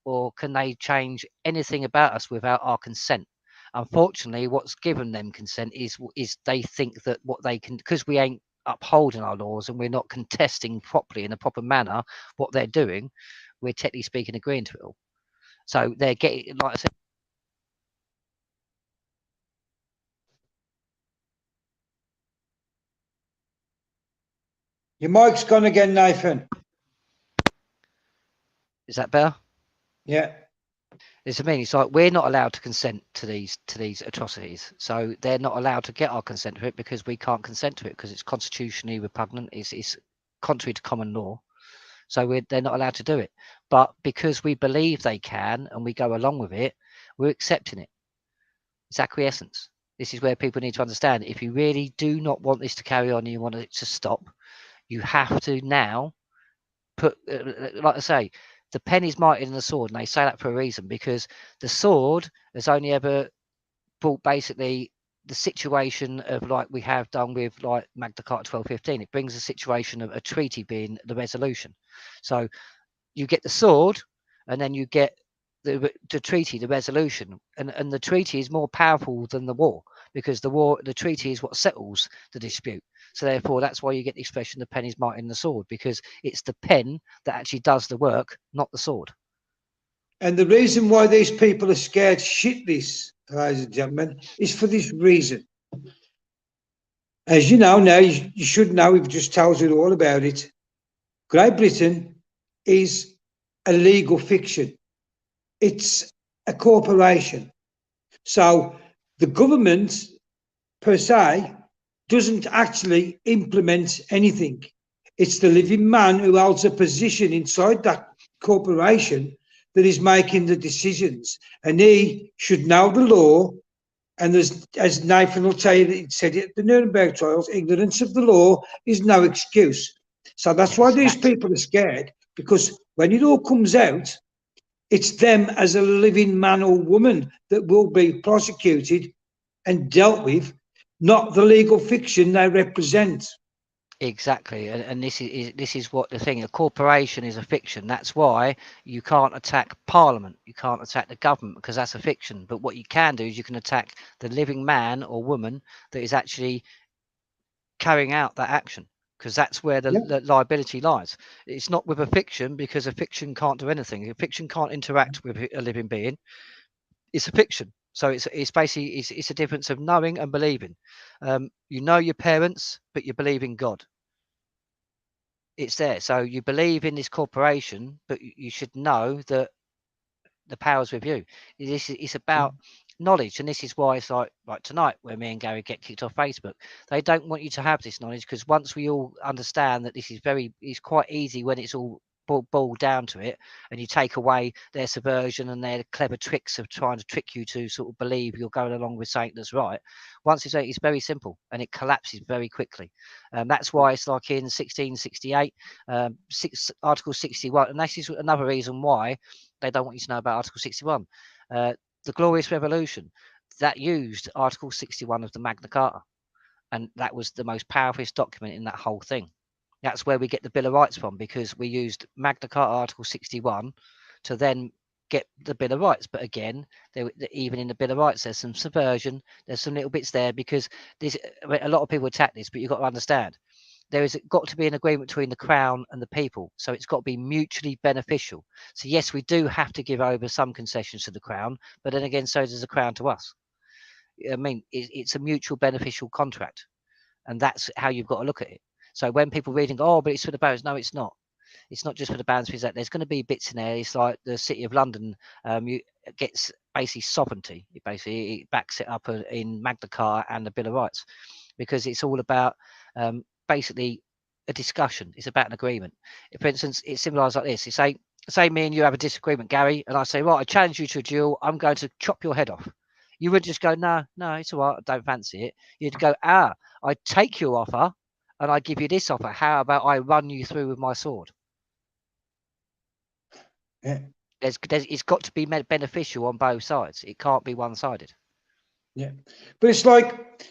or can they change anything about us without our consent? Unfortunately, what's given them consent is they think that what they can, because we ain't upholding our laws and we're not contesting properly in a proper manner what they're doing, we're technically speaking agreeing to it all. So they're getting, like I said, Your mic's gone again, Nathan. is that better? Yeah. It's I mean, it's like we're not allowed to consent to these atrocities, so they're not allowed to get our consent to it because we can't consent to it because it's constitutionally repugnant. It's contrary to common law. So they're not allowed to do it. But because we believe they can and we go along with it, we're accepting it. It's acquiescence. This is where people need to understand. If you really do not want this to carry on and you want it to stop, you have to now put, like I say, the pen is mightier than the sword. And they say that for a reason because the sword has only ever brought basically the situation of like we have done with like Magna Carta 1215. It brings a situation of a treaty being the resolution. So you get the sword, and then you get the treaty, the resolution, and the treaty is more powerful than the war, because the treaty is what settles the dispute. So therefore, that's why you get the expression "the pen is mightier than the sword," because it's the pen that actually does the work, not the sword. And the reason why these people are scared shitless, ladies and gentlemen, is for this reason. As you know now, you should know, we've just told you all about it. Great Britain is a legal fiction. It's a corporation. So the government, per se, doesn't actually implement anything. It's the living man who holds a position inside that corporation that is making the decisions. And he should know the law. And as Nathan will tell you, it said it at the Nuremberg trials, ignorance of the law is no excuse. So that's why Yes, these people are scared, because when it all comes out, it's them as a living man or woman that will be prosecuted and dealt with, not the legal fiction they represent. exactly, and this is what the thing. A corporation is a fiction. That's why you can't attack Parliament, you can't attack the government, because that's a fiction. But what you can do is you can attack the living man or woman that is actually carrying out that action, because that's where Yeah. the liability lies. It's not with a fiction, because a fiction can't do anything. A fiction can't interact with a living being. It's a fiction. So it's basically it's a difference of knowing and believing. You know your parents, but you believe in God. It's there. So you believe in this corporation, but you should know that the power's with you. It's about knowledge, and this is why it's like tonight, where me and Gary get kicked off Facebook. They don't want you to have this knowledge, because once we all understand that this is it's quite easy when it's all boiled down to it, and you take away their subversion and their clever tricks of trying to trick you to sort of believe you're going along with something that's right. Once it's very simple, and it collapses very quickly. That's why it's like in 1668, Article 61, and this is another reason why they don't want you to know about Article 61. The Glorious Revolution, that used Article 61 of the Magna Carta, and that was the most powerful document in that whole thing. That's where we get the Bill of Rights from, because we used Magna Carta Article 61 to then get the Bill of Rights. But again, even in the Bill of Rights, there's some subversion, there's some little bits there, because a lot of people attack this, but you've got to understand there is got to be an agreement between the crown and the people, so it's got to be mutually beneficial. So yes, we do have to give over some concessions to the crown, but then again, so does the crown to us. I mean, it's a mutual beneficial contract, and that's how you've got to look at it. So when people reading, oh, but it's for the barons, no, it's not. It's not just for the barons. There's going to be bits in there. It's like the City of London gets basically sovereignty. It backs it up in Magna Carta and the Bill of Rights, because it's all about basically a discussion. It's about an agreement. For instance, it's symbolised like this. You say me and you have a disagreement, Gary, and I say, right, I challenge you to a duel. I'm going to chop your head off. You would just go, no, it's all right. I don't fancy it. You'd go, I take your offer and I give you this offer. How about I run you through with my sword? Yeah. It's got to be beneficial on both sides. It can't be one-sided. Yeah. But it's like,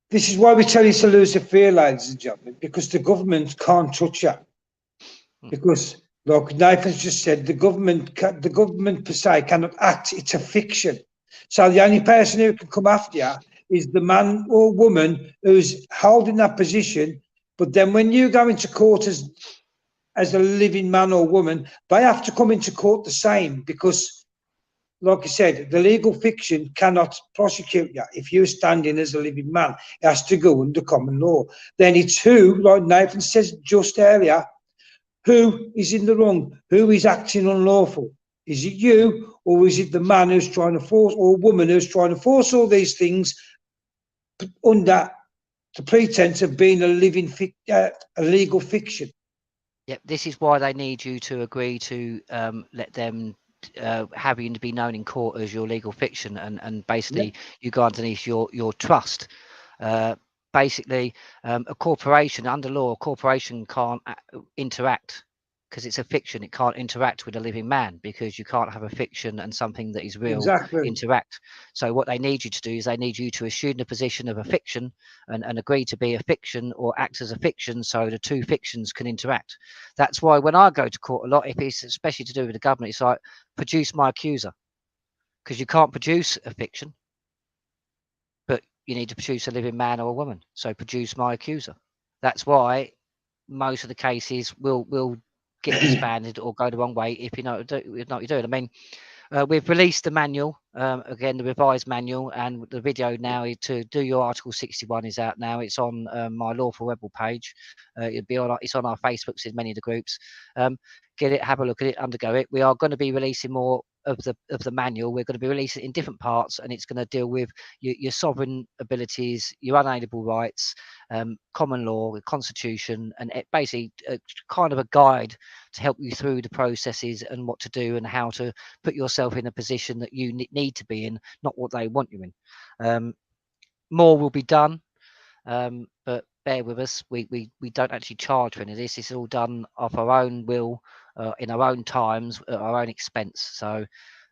this is why we tell you to lose the fear, ladies and gentlemen, because the government can't touch you. Because, like Nathan's just said, the government per se cannot act. It's a fiction. So the only person who can come after you is the man or woman who's holding that position. But then when you go into court as a living man or woman, they have to come into court the same, because, like I said, the legal fiction cannot prosecute you if you're standing as a living man. It has to go under common law. Then it's who, like Nathan says just earlier, who is in the wrong? Who is acting unlawful? Is it you, or is it the man who's trying to force, or woman who's trying to force all these things under the pretense of being a legal fiction? Yep, this is why they need you to agree to let them have you to be known in court as your legal fiction, and basically you go underneath your trust. Basically, a corporation, under law, a corporation can't interact because it's a fiction. It can't interact with a living man, because you can't have a fiction and something that is real exactly. interact. So what they need you to do is they need you to assume the position of a fiction, and agree to be a fiction or act as a fiction, so the two fictions can interact. That's why when I go to court a lot, if it's especially to do with the government, it's like, produce my accuser, because you can't produce a fiction, but you need to produce a living man or a woman. So produce my accuser. That's why most of the cases will get disbanded or go the wrong way if you know what you're doing. I mean, we've released the manual, again, the revised manual, and the video now to do your Article 61 is out now. It's on my Lawful Rebel page. It's on our Facebooks in many of the groups. Get it, have a look at it, undergo it. We are going to be releasing more of the manual. We're going to be releasing it in different parts, and it's going to deal with your sovereign abilities, your unalienable rights, common law, the constitution, and basically kind of a guide to help you through the processes and what to do and how to put yourself in a position that you need to be in, not what they want you in. More will be done, but bear with us. We don't actually charge for any of this. It's all done off our own will, in our own times, at our own expense. So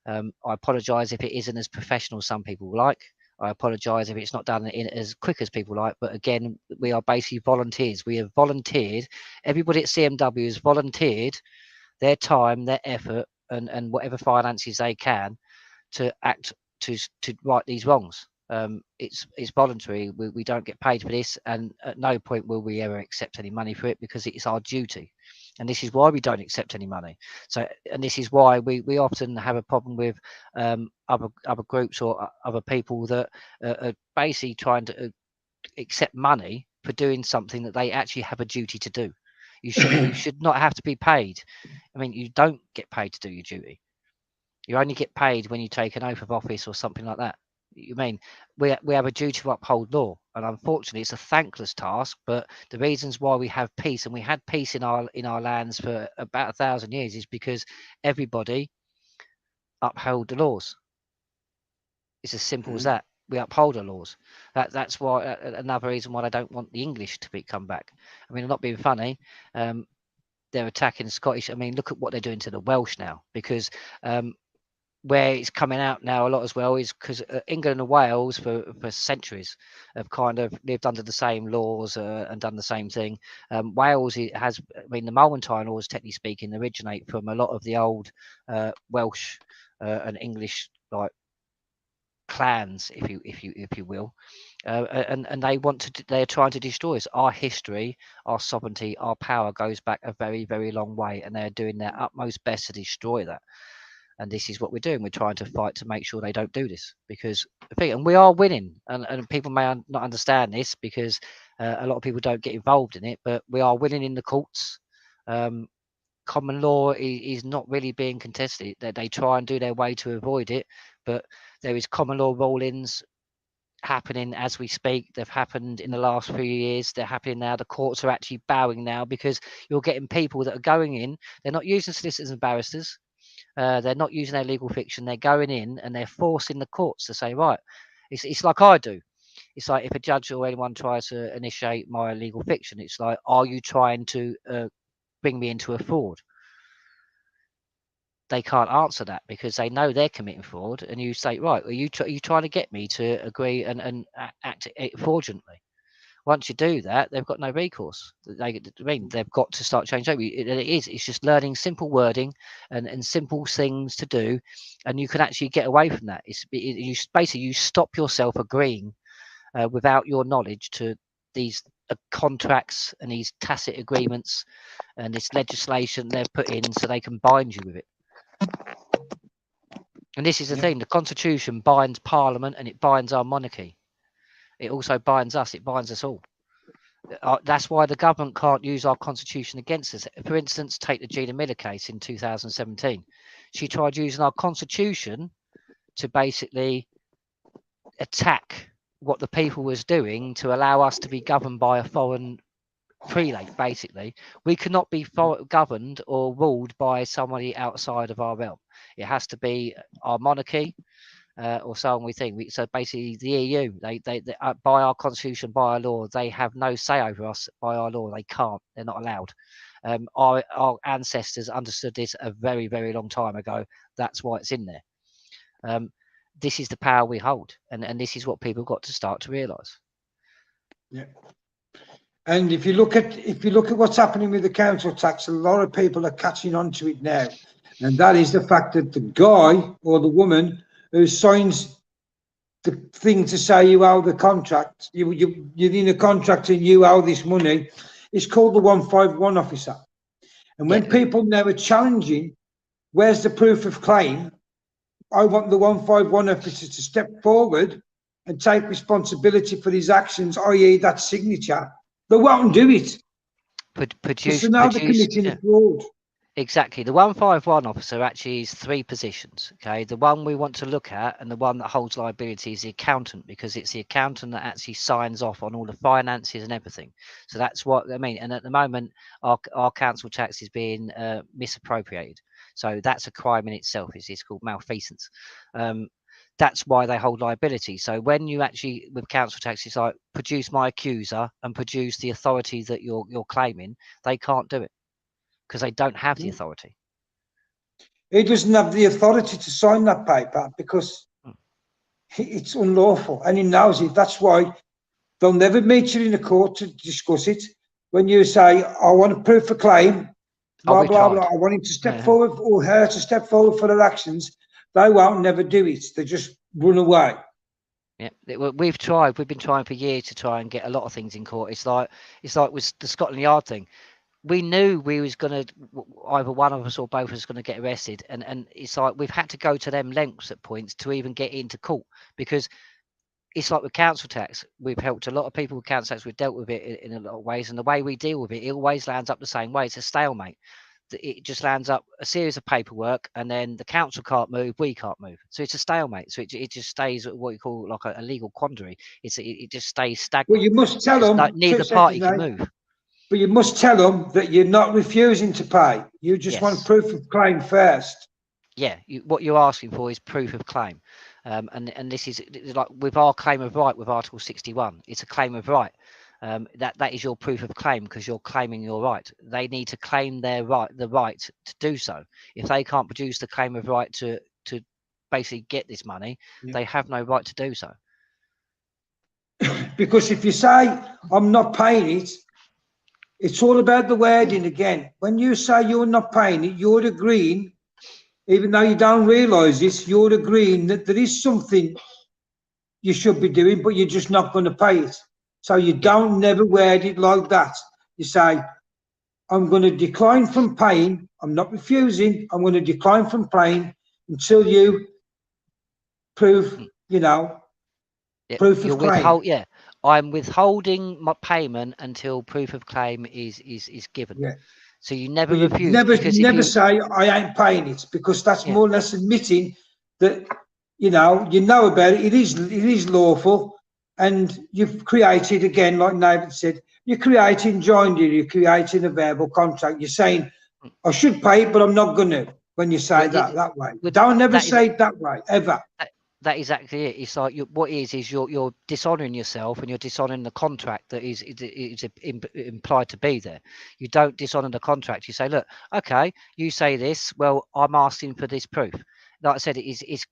I apologise if it isn't as professional as some people like. I apologise if it's not done in as quick as people like. But again, we are basically volunteers. We have volunteered. Everybody at CMW has volunteered their time, their effort, and whatever finances they can to act to right these wrongs. It's voluntary. We don't get paid for this, and at no point will we ever accept any money for it, because it's our duty. And this is why we don't accept any money. So, and this is why we often have a problem with other groups or other people that are basically trying to accept money for doing something that they actually have a duty to do. You should not have to be paid. I mean, you don't get paid to do your duty. You only get paid when you take an oath of office or something like that. You mean we have a duty to uphold law, and unfortunately, it's a thankless task. But the reasons why we have peace, and we had peace in our lands for about 1,000 years, is because everybody upheld the laws. It's as simple as that. We uphold the laws. That's why another reason why I don't want the English to come back. I mean, I'm not being funny. They're attacking Scottish. I mean, look at what they're doing to the Welsh now, because where it's coming out now a lot as well is because England and Wales for centuries have kind of lived under the same laws and done the same thing. Wales has, I mean, the Mulwantine laws, technically speaking, originate from a lot of the old Welsh and English like clans, if you will, and they're trying to destroy us. Our history, our sovereignty, our power goes back a very, very long way, and they're doing their utmost best to destroy that. And this is what we're doing. We're trying to fight to make sure they don't do this, because and we are winning. And people may not understand this, because a lot of people don't get involved in it, but we are winning in the courts. Common law is not really being contested. They try and do their way to avoid it, but there is common law rulings happening as we speak. They've happened in the last few years. They're happening now. The courts are actually bowing now, because you're getting people that are going in. They're not using solicitors and barristers. They're not using their legal fiction. They're going in and they're forcing the courts to say, right, it's like I do. It's like if a judge or anyone tries to initiate my legal fiction, it's like, are you trying to bring me into a fraud? They can't answer that, because they know they're committing fraud. And you say, right, are you trying to get me to agree and act fraudulently? Once you do that, they've got no recourse. They've got to start changing. It's just learning simple wording and simple things to do, and you can actually get away from that. You stop yourself agreeing without your knowledge to these contracts and these tacit agreements and this legislation they've put in, so they can bind you with it. And this is the thing: the Constitution binds Parliament and it binds our monarchy. It also binds us. It binds us all. That's why the government can't use our constitution against us. For instance, take the Gina Miller case in 2017. She tried using our constitution to basically attack what the people was doing to allow us to be governed by a foreign prelate. Basically, we cannot be governed or ruled by somebody outside of our realm. It has to be our monarchy. Or so on we think. So basically, the EU, they by our constitution, by our law, they have no say over us. By our law, they can't. They're not allowed. Our ancestors understood this a very, very long time ago. That's why it's in there. This is the power we hold, and this is what people got to start to realise. Yeah. And if you look at what's happening with the council tax, a lot of people are catching on to it now, and that is the fact that the guy or the woman who signs the thing to say you owe the contract, you're in a contract and you owe this money, is called the 151 officer. And when people now are challenging, where's the proof of claim? I want the 151 officer to step forward and take responsibility for his actions, i.e. that signature. They won't do it. So now they're committing a fraud. Exactly. The 151 officer actually is 3 positions. Okay. The one we want to look at and the one that holds liability is the accountant, because it's the accountant that actually signs off on all the finances and everything. So that's what I mean. And at the moment, our council tax is being misappropriated. So that's a crime in itself. It's called malfeasance. That's why they hold liability. So when you actually, with council tax, it's like produce my accuser and produce the authority that you're claiming, they can't do it because they don't have the authority. He doesn't have the authority to sign that paper because it's unlawful, and he knows it. That's why they'll never meet you in a court to discuss it. When you say, I want a proof of claim, blah, blah, blah, I want him to step forward or her to step forward for their actions, they won't never do it. They just run away. Yeah, we've been trying for years to try and get a lot of things in court. It's like with the Scotland Yard thing. We knew we was going to, either one of us or both of us going to get arrested. And it's like we've had to go to them lengths at points to even get into court, because it's like with council tax, we've helped a lot of people with council tax. We've dealt with it in a lot of ways. And the way we deal with it, it always lands up the same way. It's a stalemate. It just lands up a series of paperwork, and then the council can't move, we can't move. So it's a stalemate. So it just stays what you call like a legal quandary. It just stays stagnant. Well, you must tell them, neither party can move. But you must tell them that you're not refusing to pay. You just want proof of claim first. Yeah, what you're asking for is proof of claim. And this is like with our claim of right with Article 61. It's a claim of right. That is your proof of claim, because you're claiming your right. They need to claim the right to do so. If they can't produce the claim of right to basically get this money, they have no right to do so. Because if you say, I'm not paying it, it's all about the wording again. When you say you're not paying it, you're agreeing, even though you don't realise this, you're agreeing that there is something you should be doing, but you're just not going to pay it. So you don't never word it like that. You say, I'm going to decline from paying. I'm not refusing. I'm going to decline from paying until you prove, proof of claim. I'm withholding my payment until proof of claim is given. Yeah. So you never refuse. Never say I ain't paying it, because that's more or less admitting that you know about it. It is lawful, and you've created, again, like David said, you're creating joinery. You're creating a verbal contract. You're saying I should pay it, but I'm not going to. When you say that way, don't ever say it that way ever. That is exactly it. It's like what is you're dishonouring yourself, and you're dishonouring the contract that is implied to be there. You don't dishonour the contract. You say, look, okay, you say this. Well, I'm asking for this proof. Like I said, it's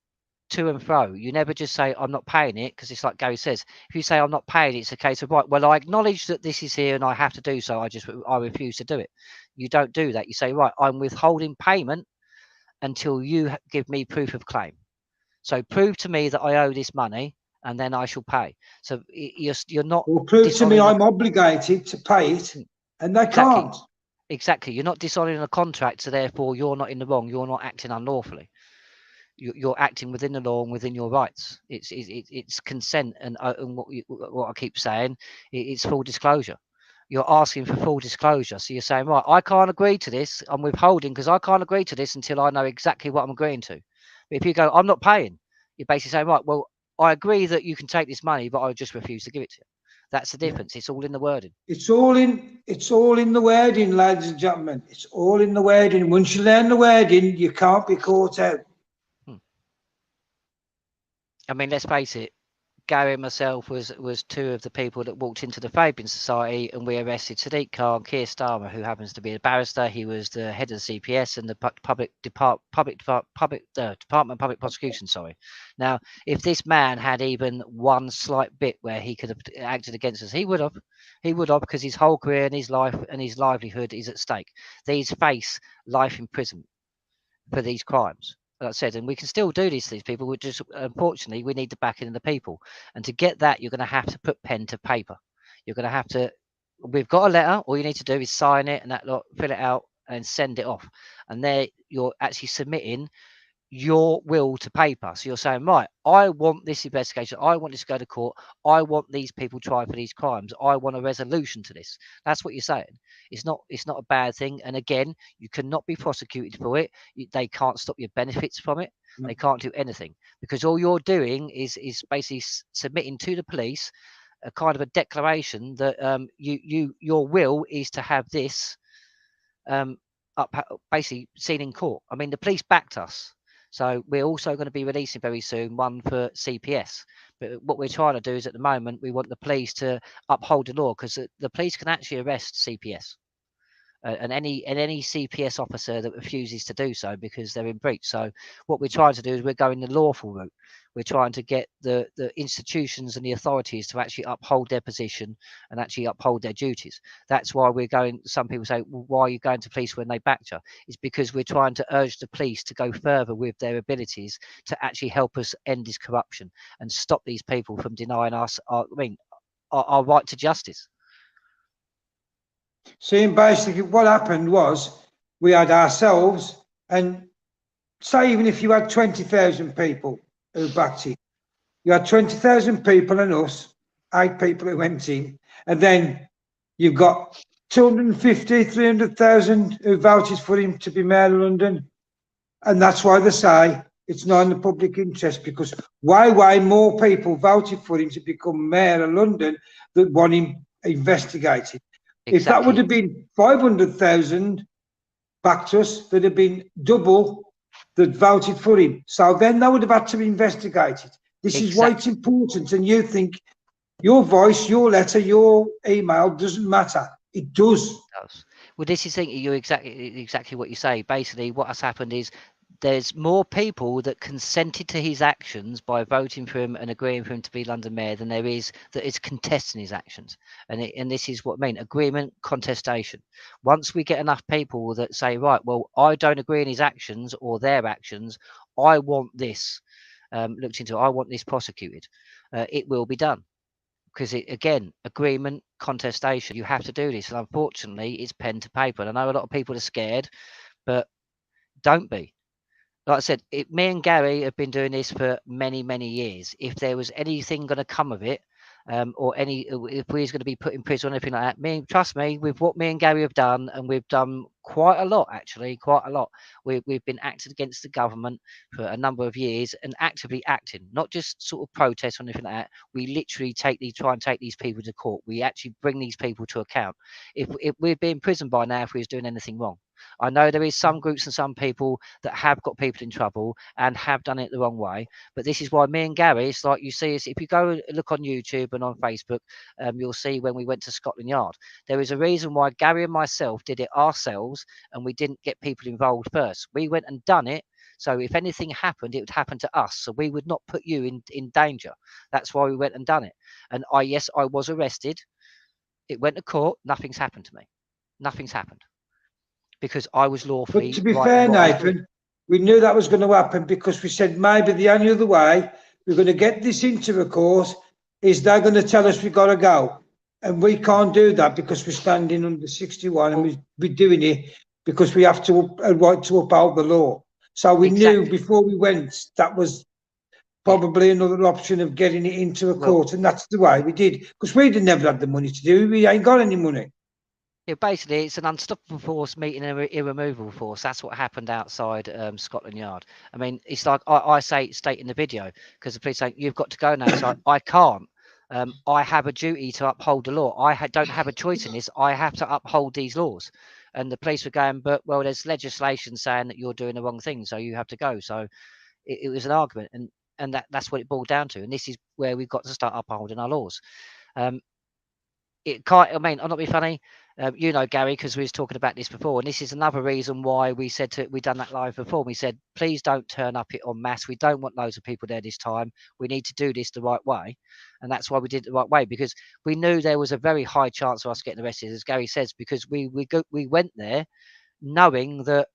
to and fro. You never just say I'm not paying it, because it's like Gary says. If you say I'm not paying it, it's a case of, right, well, I acknowledge that this is here and I have to do so. I refuse to do it. You don't do that. You say, right, I'm withholding payment until you give me proof of claim. So prove to me that I owe this money, and then I shall pay. So you're not. Or prove to me I'm obligated to pay it, and they can't. Exactly. You're not dishonouring a contract, so therefore you're not in the wrong. You're not acting unlawfully. You're acting within the law and within your rights. It's consent, and what I keep saying, it's full disclosure. You're asking for full disclosure. So you're saying, right, I can't agree to this. I'm withholding because I can't agree to this until I know exactly what I'm agreeing to. But if you go, I'm not paying, you're basically saying, right, well, I agree that you can take this money, but I just refuse to give it to you. That's the difference. It's all in the wording. It's all in the wording, ladies and gentlemen. It's all in the wording. Once you learn the wording, you can't be caught out. I mean, let's face it, Gary and myself was two of the people that walked into the Fabian Society, and we arrested Sadiq Khan, Keir Starmer, who happens to be a barrister. He was the head of the CPS and the Department of Public Prosecution. Sorry. Now, if this man had even one slight bit where he could have acted against us, he would have. He would have, because his whole career and his life and his livelihood is at stake. These face life in prison for these crimes. Like I said, and we can still do this to these people. We just, unfortunately, we need the backing of the people. And to get that, you're going to have to put pen to paper. You're going to have to. We've got a letter. All you need to do is sign it and that lot, fill it out and send it off. And there, you're actually submitting your will to paper. So you're saying, right, I want this investigation. I want this to go to court. I want these people tried for these crimes. I want a resolution to this. That's what you're saying. It's not a bad thing. And again, you cannot be prosecuted for it. They can't stop your benefits from it. No. They can't do anything, because all you're doing is basically submitting to the police a kind of a declaration that your will is to have this up basically seen in court. I mean, the police backed us. So we're also going to be releasing very soon one for CPS. But what we're trying to do is, at the moment, we want the police to uphold the law, because the police can actually arrest CPS. And any CPS officer that refuses to do so, because they're in breach. So what we're trying to do is we're going the lawful route. We're trying to get the institutions and the authorities to actually uphold their position and actually uphold their duties. That's why we're going. Some people say, well, why are you going to police when they backed you? It's because we're trying to urge the police to go further with their abilities to actually help us end this corruption and stop these people from denying us our right to justice. See, basically what happened was we had ourselves, and say even if you had 20,000 people who backed it, you had 20,000 people and us, 8 people who went in, and then you've got 250, 300,000 who voted for him to be Mayor of London. And that's why they say it's not in the public interest, because way more people voted for him to become Mayor of London that want him investigated. If that would have been 500,000 backed us, there'd have been double that voted for him. So then they would have had to be investigated. This is why it's important. And you think your voice, your letter, your email doesn't matter. It does. Well, this is thinking you're exactly what you say. Basically, what has happened is there's more people that consented to his actions by voting for him and agreeing for him to be London Mayor than there is that is contesting his actions. And this is what I mean: agreement, contestation. Once we get enough people that say, right, well, I don't agree in his actions or their actions, I want this looked into. I want this prosecuted. It will be done. Because again, agreement, contestation, you have to do this. And unfortunately, it's pen to paper. And I know a lot of people are scared, but don't be. Like I said, me and Gary have been doing this for many years. If there was anything going to come of it, or if we was going to be put in prison or anything like that, trust me, with what me and Gary have done, and we've done quite a lot, actually, quite a lot. We've been acting against the government for a number of years and actively acting, not just sort of protest or anything like that. We literally try and take these people to court. We actually bring these people to account. If we'd be in prison by now if we was doing anything wrong. I know there is some groups and some people that have got people in trouble and have done it the wrong way. But this is why me and Gary, it's like you see us, if you go look on YouTube and on Facebook, you'll see when we went to Scotland Yard. There is a reason why Gary and myself did it ourselves and we didn't get people involved first. We went and done it. So if anything happened, it would happen to us. So we would not put you in danger. That's why we went and done it. And I was arrested. It went to court. Nothing's happened to me. Nothing's happened. Because I was lawfully. But to be fair, Nathan, we knew that was going to happen, because we said maybe the only other way we're going to get this into a court is they're going to tell us we've got to go. And we can't do that because we're standing under 61 and we're doing it because we have to right to uphold the law. So we knew before we went that was probably another option of getting it into a court, and that's the way we did, because we'd never had the money to do it. We ain't got any money. Yeah, basically, it's an unstoppable force meeting an irremovable force. That's what happened outside Scotland Yard. I mean, it's like I state in the video, because the police say, you've got to go now. So I can't. I have a duty to uphold the law. I don't have a choice in this. I have to uphold these laws. And the police were going, but, well, there's legislation saying that you're doing the wrong thing, so you have to go. So it was an argument. And and that's what it boiled down to. And this is where we've got to start upholding our laws. Um, it can't. I mean, I'm not being funny. You know, Gary, because we was talking about this before, and this is another reason why we said we done that live before. We said, please don't turn up it en masse. We don't want loads of people there this time. We need to do this the right way, and that's why we did it the right way, because we knew there was a very high chance of us getting arrested, as Gary says, because we went there knowing that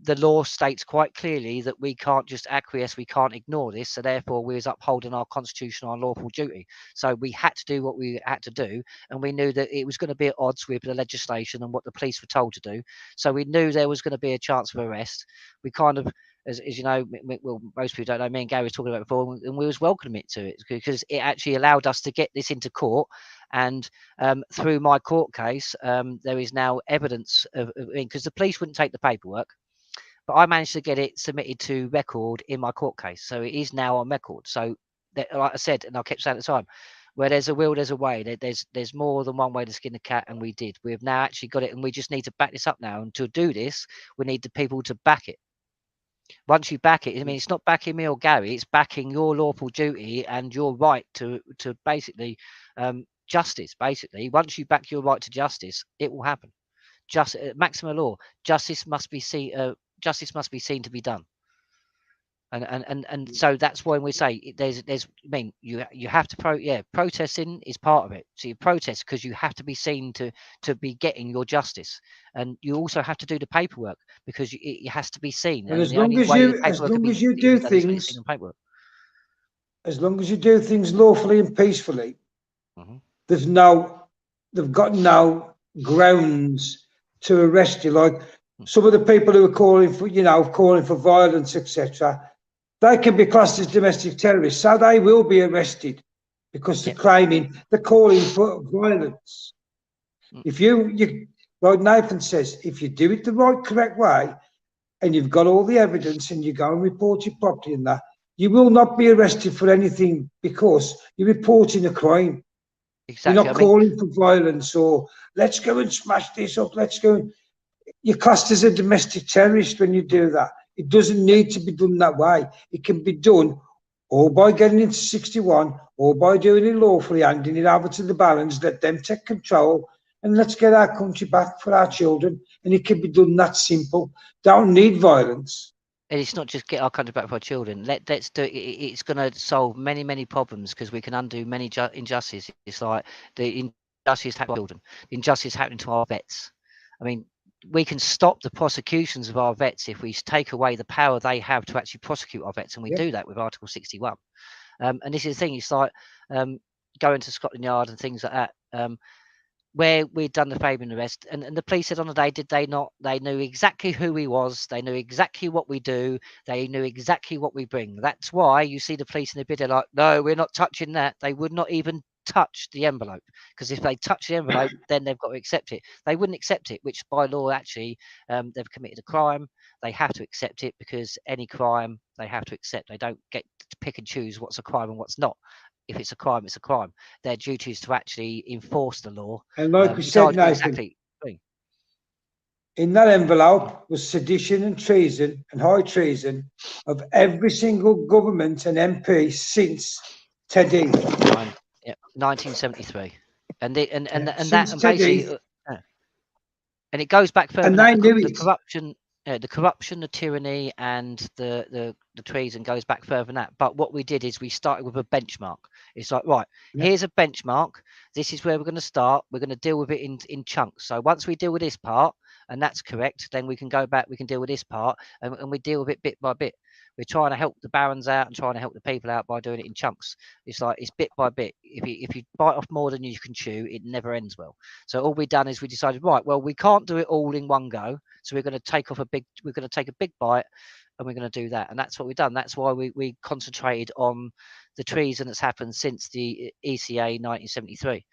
the law states quite clearly that we can't just acquiesce, we can't ignore this. So therefore, we was upholding our constitutional and lawful duty. So we had to do what we had to do, and we knew that it was going to be at odds with the legislation and what the police were told to do. So we knew there was going to be a chance of arrest. We kind of, as you know, well, most people don't know, me and Gary was talking about it before, and we was welcoming it to it, because it actually allowed us to get this into court. And through my court case, there is now evidence of, because the police wouldn't take the paperwork, but I managed to get it submitted to record in my court case. So it is now on record. So that, like I said, and I kept saying at the time, where there's a will, there's a way. There's more than one way to skin a cat, and we did. We've now actually got it, and we just need to back this up now. And to do this, we need the people to back it. Once you back it, I mean, it's not backing me or Gary, it's backing your lawful duty and your right to basically justice. Basically, once you back your right to justice, it will happen. Just maximum law, justice must be seen. Justice must be seen to be done. And so that's why we say there's I mean, you have to protesting is part of it. So you protest because you have to be seen to be getting your justice, and you also have to do the paperwork because it has to be seen. And And as the long only as way the you, as paperwork can long be as you do done is when it's seen things, on paperwork. as long as you do things lawfully and peacefully, Hmm. there's no, they've got no grounds to arrest you. Like some of the people who are calling for, calling for violence, etc., they can be classed as domestic terrorists, so they will be arrested because Yeah. they're calling for violence. Mm. If like Nathan says, if you do it the right, correct way, and you've got all the evidence and you go and report it properly and that, you will not be arrested for anything because you're reporting a crime. You're Exactly. not I mean, calling for violence or let's go and smash this up, let's go. You're classed as a domestic terrorist when you do that. It doesn't need to be done that way. It can be done or by getting into 61 or by doing it lawfully, handing it over to the barons, let them take control, and let's get our country back for our children. And it can be done that simple. Don't need violence. and it's not just get our country back for our children. Let's do it. It's going to solve many problems because we can undo many injustices. It's like the injustice happening to children, the injustice happening to our vets. I mean, we can stop the prosecutions of our vets if we take away the power they have to actually prosecute our vets, and we Yeah. do that with Article 61. And this is the thing. It's like going to Scotland Yard and things like that. Where we'd done the Fabian arrest, and the police said on the day, did they not? They knew exactly who he was. They knew exactly what we do. They knew exactly what we bring. That's why you see the police in the video like, no, we're not touching that. They would not even touch the envelope, because if they touch the envelope, then they've got to accept it. They wouldn't accept it, which by law actually they've committed a crime. They have to accept it because any crime they have to accept. They don't get to pick and choose what's a crime and what's not. If it's a crime, it's a crime. Their duty is to actually enforce the law. And like we It's said, arguing Nathan, exactly. in that envelope was sedition and treason and high treason of every single government and MP since Teddy. Yeah, 1973, and the, and that Since and basically, Teddy, and it goes back further and than that. they knew The it. corruption, the tyranny, and the treason goes back further than that. But what we did is we started with a benchmark. It's like, right, Yeah. here's a benchmark. This is where we're going to start. We're going to deal with it in chunks. So once we deal with this part, and that's correct, then we can go back. We can deal with this part, and we deal with it bit by bit. We're trying to help the barons out and trying to help the people out by doing it in chunks. It's like it's bit by bit. If you bite off more than you can chew, it never ends well. So all we've done is we decided, right, well, we can't do it all in one go. So we're going to take a big bite, and we're going to do that. And that's what we've done. That's why we concentrated on the treason that's happened since the ECA 1973.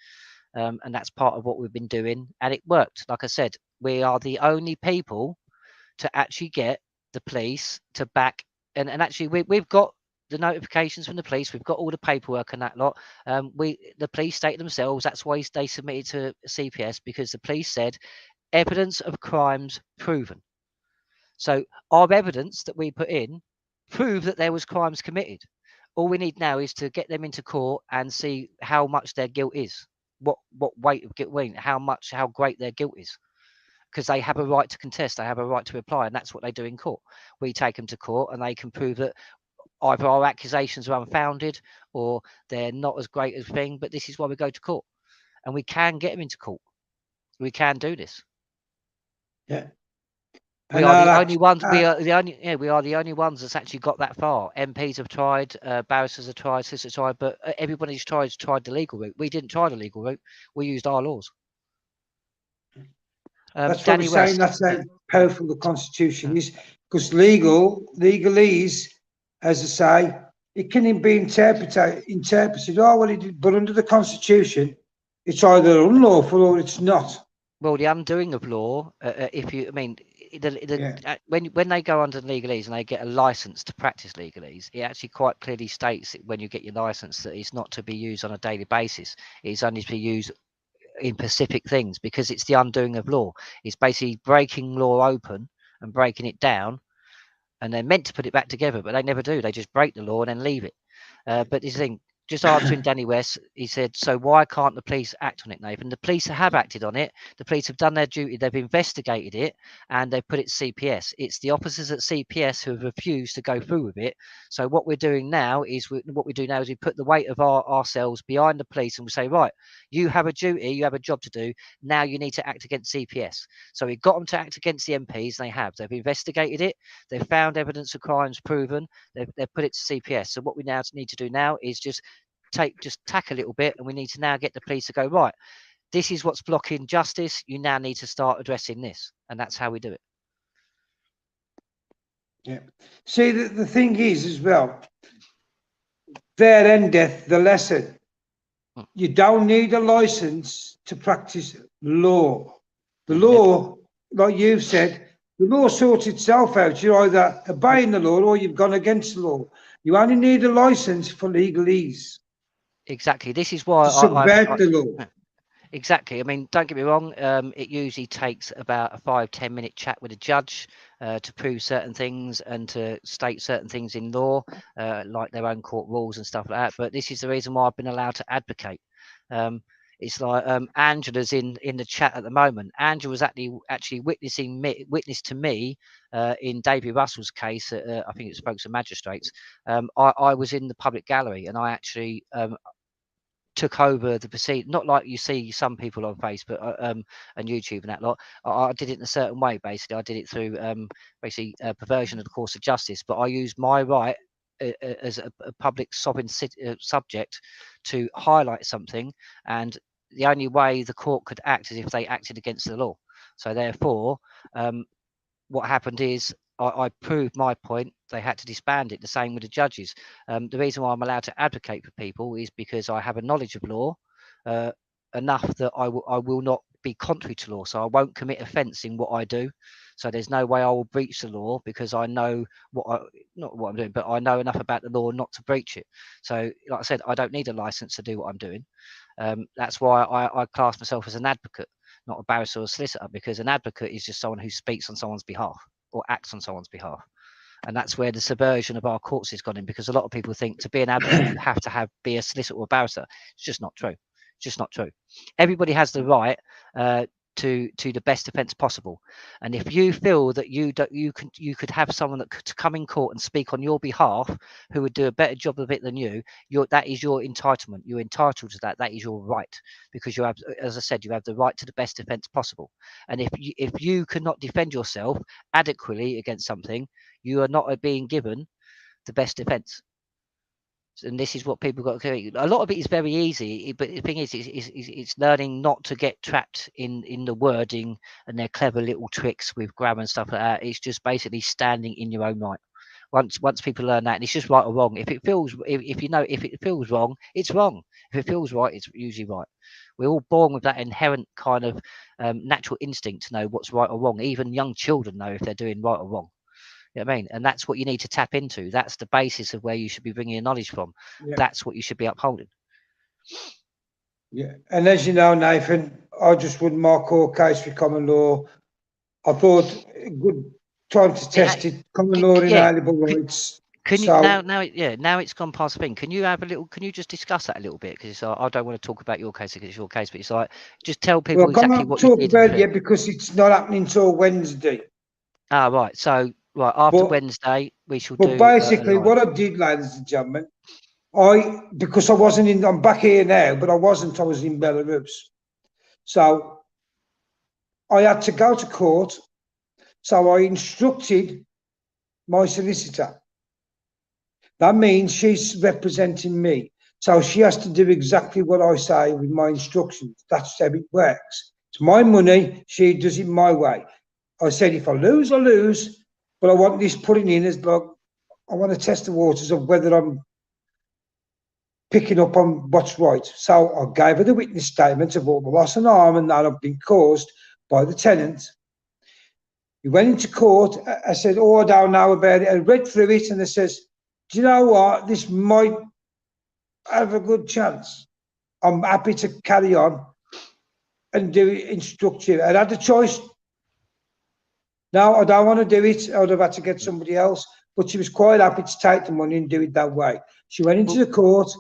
And that's part of what we've been doing. And it worked. Like I said, we are the only people to actually get the police to back. And actually, we've got the notifications from the police. We've got all the paperwork and that lot. The police stated themselves. That's why they submitted to CPS, because the police said evidence of crimes proven. So our evidence that we put in proved that there was crimes committed. All we need now is to get them into court and see how much their guilt is, what weight of guilt, how great their guilt is, because they have a right to contest, they have a right to reply, and that's what they do in court. We take them to court, and they can prove that either our accusations are unfounded or they're not as great as thing. But this is why we go to court, and we can get them into court. We can do this. Yeah. We And are the I'll only act, ones. We are the only ones that's actually got that far. MPs have tried, barristers have tried, solicitors have tried, but everybody's tried the legal route. We didn't try the legal route. We used our laws. that's what we're Danny saying. West. That's how powerful the Constitution is, because legalese, as I say, it can be interpreted. Oh well, but under the Constitution, it's either unlawful or it's not. Well, the undoing of law, if you, I mean, when they go under legalese and they get a license to practice legalese, it actually quite clearly states that when you get your license that it's not to be used on a daily basis. It's only to be used in specific things, because it's the undoing of law. It's basically breaking law open and breaking it down, and they're meant to put it back together, but they never do. They just break the law and then leave it. But this thing, just answering Danny West, he said, so why can't the police act on it, Nathan? The police have acted on it. The police have done their duty. They've investigated it, and they've put it to CPS. It's the officers at CPS who have refused to go through with it. So what we do now is we put the weight of ourselves behind the police, and we say, right, you have a duty, you have a job to do. Now you need to act against CPS. So we got them to act against the MPs, and they have. They've investigated it. They've found evidence of crimes proven. They've put it to CPS. So what we now need to do now is just tack a little bit, and we need to now get the police to go, right, this is what's blocking justice. You now need to start addressing this, and that's how we do it. Yeah. See, the thing is as well, there endeth the lesson. You don't need a license to practice law. The law, like you've said, the law sorts itself out. You're either obeying the law or you've gone against the law. You only need a license for legalese. Exactly. This is why to subvert the law. Exactly. I mean, don't get me wrong. It usually takes about a 5-10 minute chat with a judge to prove certain things and to state certain things in law, like their own court rules and stuff like that. But this is the reason why I've been allowed to advocate. It's like Angela's in the chat at the moment. Angela was actually witness to me in David Russell's case. I think it spoke to magistrates. I was in the public gallery, and I actually took over the proceed, not like you see some people on Facebook and YouTube and that lot. I did it in a certain way. Basically, I did it through perversion of the course of justice. But I used my right as a public sovereign subject to highlight something, and the only way the court could act is if they acted against the law. So therefore, what happened is I proved my point. They had to disband it. The same with the judges. The reason why I'm allowed to advocate for people is because I have a knowledge of law enough that I will not be contrary to law. So I won't commit offence in what I do. So there's no way I will breach the law, because I know not what I'm doing, but I know enough about the law not to breach it. So like I said, I don't need a license to do what I'm doing. That's why I class myself as an advocate, not a barrister or a solicitor, because an advocate is just someone who speaks on someone's behalf or acts on someone's behalf. And that's where the subversion of our courts has gone in, because a lot of people think to be an advocate, you have to be a solicitor or a barrister. It's just not true. It's just not true. Everybody has the right to the best defence possible. And if you feel that you could have someone that could come in court and speak on your behalf who would do a better job of it than you, that is your entitlement. You're entitled to that. That is your right, because you have, as I said, you have the right to the best defence possible. And if you cannot defend yourself adequately against something, you are not being given the best defence. And this is what people got to do. A lot of it is very easy, but the thing is, it's learning not to get trapped in the wording and their clever little tricks with grammar and stuff like that. It's just basically standing in your own right. Once people learn that, and it's just right or wrong. If it feels wrong, it's wrong. If it feels right, it's usually right. We're all born with that inherent kind of natural instinct to know what's right or wrong. Even young children know if they're doing right or wrong. You know what I mean? And that's what you need to tap into. That's the basis of where you should be bringing your knowledge from. Yeah. That's what you should be upholding. Yeah. And as you know, Nathan, I just won my court case for common law. I thought a good time to test it. Common law inalienable rights. Can you So now it's gone past the thing. Can you have a little? Can you just discuss that a little bit? Because I don't want to talk about your case because it's your case, but it's like just tell well, people I exactly can't what you talk did and about it everything. yet because it's not happening until Wednesday. Ah, right. So right after But Wednesday, we shall but do a basically, live. what I did, ladies and gentlemen, because I wasn't in, I'm back here now, but I wasn't. I was in Belarus, so I had to go to court. So I instructed my solicitor. That means she's representing me. So she has to do exactly what I say with my instructions. That's how it works. It's my money. She does it my way. I said, if I lose, but I want this putting in as like, I want to test the waters of whether I'm picking up on what's right. So I gave her the witness statements of all the loss and harm and that have been caused by the tenant. We went into court. I said, oh, I don't know about it. I read through it and it says, do you know what? This might have a good chance. I'm happy to carry on and do it instructive. I had a choice. No, I don't want to do it. I would have had to get somebody else. But she was quite happy to take the money and do it that way. She went into Well, the court.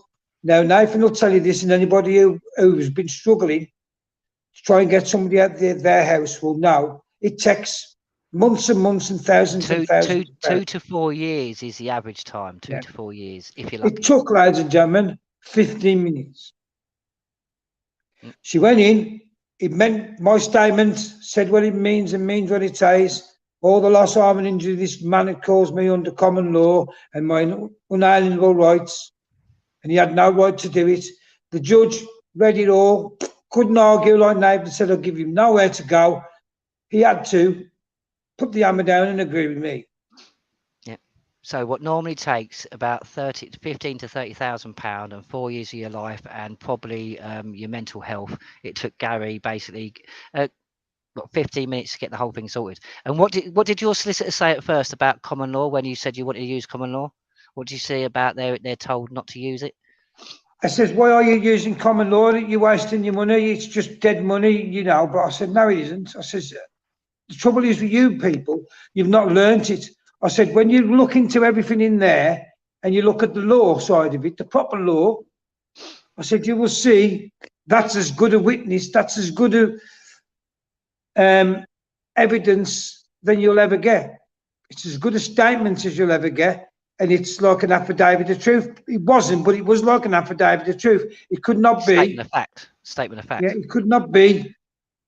Now, Nathan will tell you this, and anybody who's been struggling to try and get somebody at their house will know it takes months and months and thousands of pounds. 2 to 4 years is the average time. Two Yeah. to 4 years, if you're It lucky. took, ladies and gentlemen, 15 minutes. Mm. She went in. It meant my statement said what it means and means what it says. All the loss, harm, and injury this man had caused me under common law and my unalienable rights, and he had no right to do it. The judge read it all, couldn't argue like Nathan said, I'll give him nowhere to go. He had to put the hammer down and agree with me. Yeah. So what normally takes about 15 to 30,000 pound and 4 years of your life and probably your mental health. It took Gary basically 15 minutes to get the whole thing sorted. And what did your solicitor say at first about common law when you said you wanted to use common law? What do you see about they're told not to use it? I says, why are you using common law? You're wasting your money. It's just dead money, But I said, no, it isn't. I says, the trouble is with you people, you've not learnt it. I said, when you look into everything in there and you look at the law side of it, the proper law, I said, you will see that's as good a witness, that's as good a evidence than you'll ever get. It's as good a statement as you'll ever get. And it's like an affidavit of truth. It wasn't, but it was like an affidavit of truth. It could not Statement be. of fact. Statement of Yeah, fact. it could not be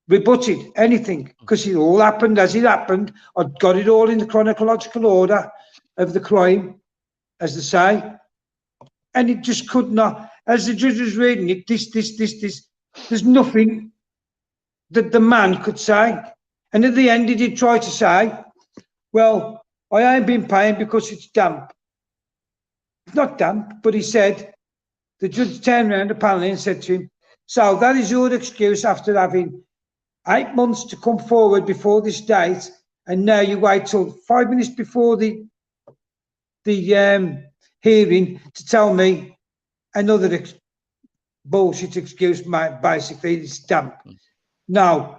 rebutted, anything, because it all happened as it happened. I'd got it all in the chronological order of the crime, as they say, and it just could not. As the judge was reading it, this, there's nothing that the man could say. And at the end, he did try to say, well, I ain't been paying because it's damp. It's not damp, but he said, the judge turned around the panel and said to him, so that is your excuse after having 8 months to come forward before this date, and now you wait till 5 minutes before the hearing to tell me another bullshit excuse, mate. Basically, it's damp. No,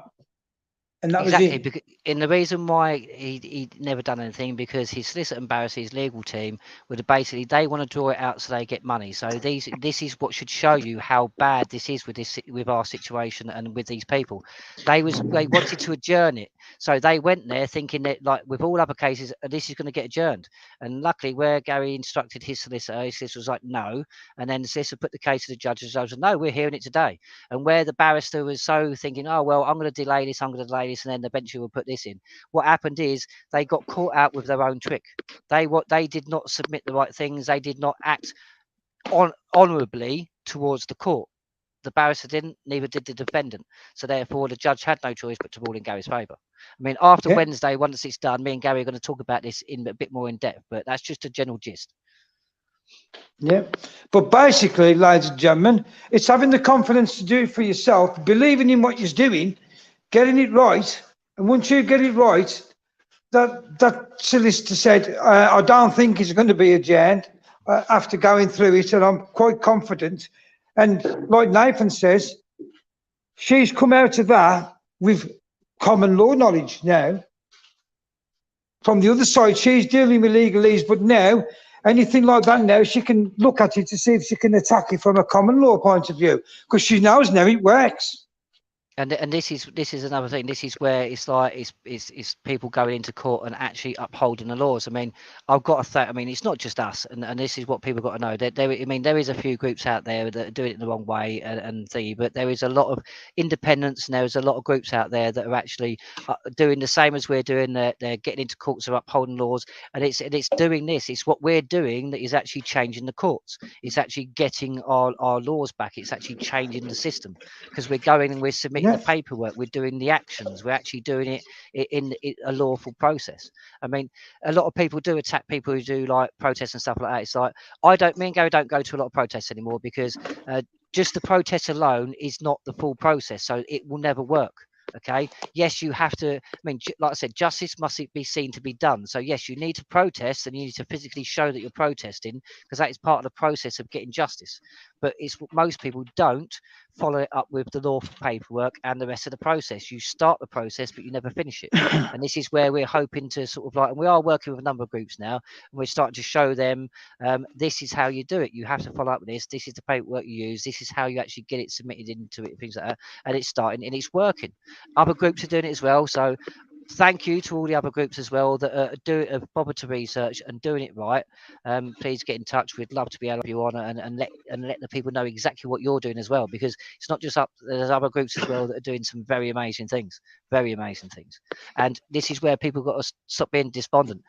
and that was Exactly, it. because and the reason why he'd never done anything because his solicitor and barrister, his legal team, would basically they want to draw it out so they get money. So this is what should show you how bad this is with our situation and with these people. They wanted to adjourn it, so they went there thinking that like with all other cases, this is going to get adjourned. And luckily, where Gary instructed his solicitor was like no, and then the solicitor put the case to the judge, and the judge said no, we're hearing it today. And where the barrister was so thinking, oh well, I'm going to delay this, and then eventually we'll put this in. What happened is they got caught out with their own trick. They did not submit the right things. They did not act honourably towards the court. The barrister didn't, neither did the defendant. So therefore, the judge had no choice but to rule in Gary's favour. I mean, after Yeah, Wednesday, once it's done, me and Gary are going to talk about this in a bit more in depth, but that's just a general gist. yeah. But basically, ladies and gentlemen, it's having the confidence to do it for yourself, believing in what you're doing, getting it right, and once you get it right, that solicitor said, I don't think it's going to be adjourned after going through it, and I'm quite confident. And like Nathan says, she's come out of that with common law knowledge now. From the other side, she's dealing with legalese, but now anything like that now, she can look at it to see if she can attack it from a common law point of view, because she knows now it works. And this is another thing. This is where it's like it's people going into court and actually upholding the laws. I mean, I've got to think. I mean, it's not just us, and this is what people got to know. I mean, there is a few groups out there that are doing it the wrong way, but there is a lot of independence, and there is a lot of groups out there that are actually doing the same as we're doing. They're getting into courts, are upholding laws, and it's doing this. It's what we're doing that is actually changing the courts. It's actually getting our laws back. It's actually changing the system, because we're going and we're submitting the paperwork, we're doing the actions, we're actually doing it in a lawful process. I mean, a lot of people do attack people who do like protests and stuff like that. It's like, me and Gary don't go to a lot of protests anymore, because just the protest alone is not the full process, so it will never work. Okay, yes, you have to, I mean, like I said, justice must be seen to be done. So yes, you need to protest, and you need to physically show that you're protesting, because that is part of the process of getting justice. But it's what most people don't follow it up with the lawful paperwork and the rest of the process. You start the process, but you never finish it. And this is where we're hoping to sort of like, and we are working with a number of groups now, and we're starting to show them this is how you do it. You have to follow up with this. This is the paperwork you use. This is how you actually get it submitted into it, things like that. And it's starting and it's working. Other groups are doing it as well. So thank you to all the other groups as well that have bothered to research and doing it right. Please get in touch. We'd love to be able to have you on and let the people know exactly what you're doing as well, because it's not just up. There's other groups as well that are doing some very amazing things, and this is where people got to stop being despondent.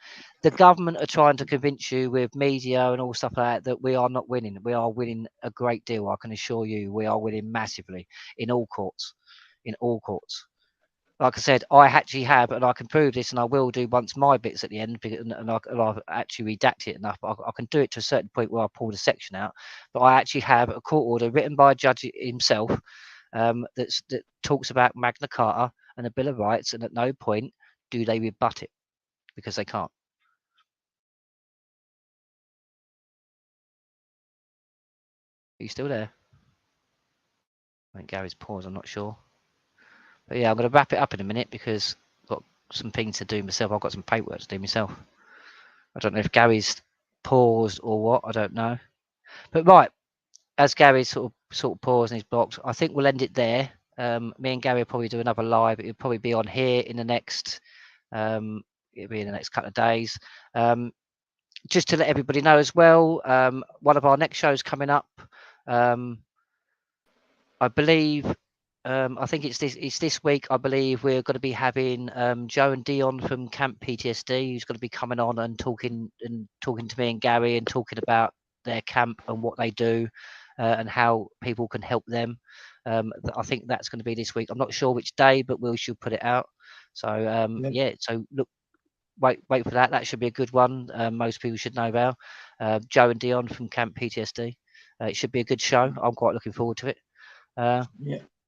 The government are trying to convince you with media and all stuff like that we are not winning. We are winning a great deal. I can assure you, we are winning massively in all courts. Like I said, I actually have, and I can prove this, and I will do once my bits at the end, and I've actually redacted it enough. I can do it to a certain point where I pull the section out, but I actually have a court order written by a judge himself that talks about Magna Carta and the Bill of Rights, and at no point do they rebut it, because they can't. Are you still there? I think Gary's paused, I'm not sure. But yeah, I'm going to wrap it up in a minute, because I've got some things to do myself. I've got some paperwork to do myself. I don't know if Gary's paused or what. I don't know. But right, as Gary's sort of paused in his box, I think we'll end it there. Me and Gary will probably do another live. It'll probably be on here in the next. It'll be in the next couple of days. Just to let everybody know as well, one of our next shows coming up. I believe. I think it's this week. I believe we're going to be having Joe and Dion from Camp PTSD, who's going to be coming on and talking to me and Gary, and talking about their camp and what they do, and how people can help them. I think that's going to be this week. I'm not sure which day, but we should put it out. So yeah. So look, wait for that. That should be a good one. Most people should know about Joe and Dion from Camp PTSD. It should be a good show. I'm quite looking forward to it.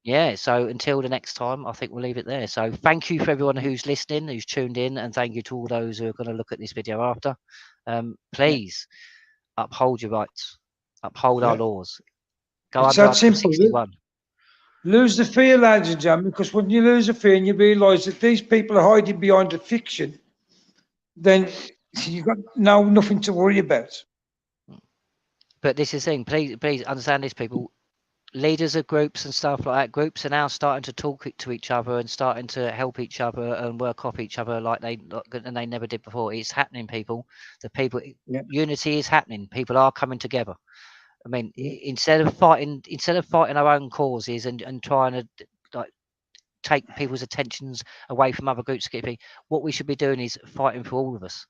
Yeah, so until the next time, I think we'll leave it there. So thank you for everyone who's listening, who's tuned in, and thank you to all those who are going to look at this video after. Please uphold your rights, uphold our laws. Go It's under that simple. 61. Lose the fear, ladies and gentlemen, because when you lose the fear and you realise that these people are hiding behind a fiction, then you've got nothing to worry about. But this is the thing. Please understand this, people. Leaders of groups and stuff like that, groups are now starting to talk to each other and starting to help each other and work off each other like they never did before. It's happening, people. Unity is happening. People are coming together. I mean, instead of fighting our own causes and trying to like take people's attentions away from other groups, what we should be doing is fighting for all of us.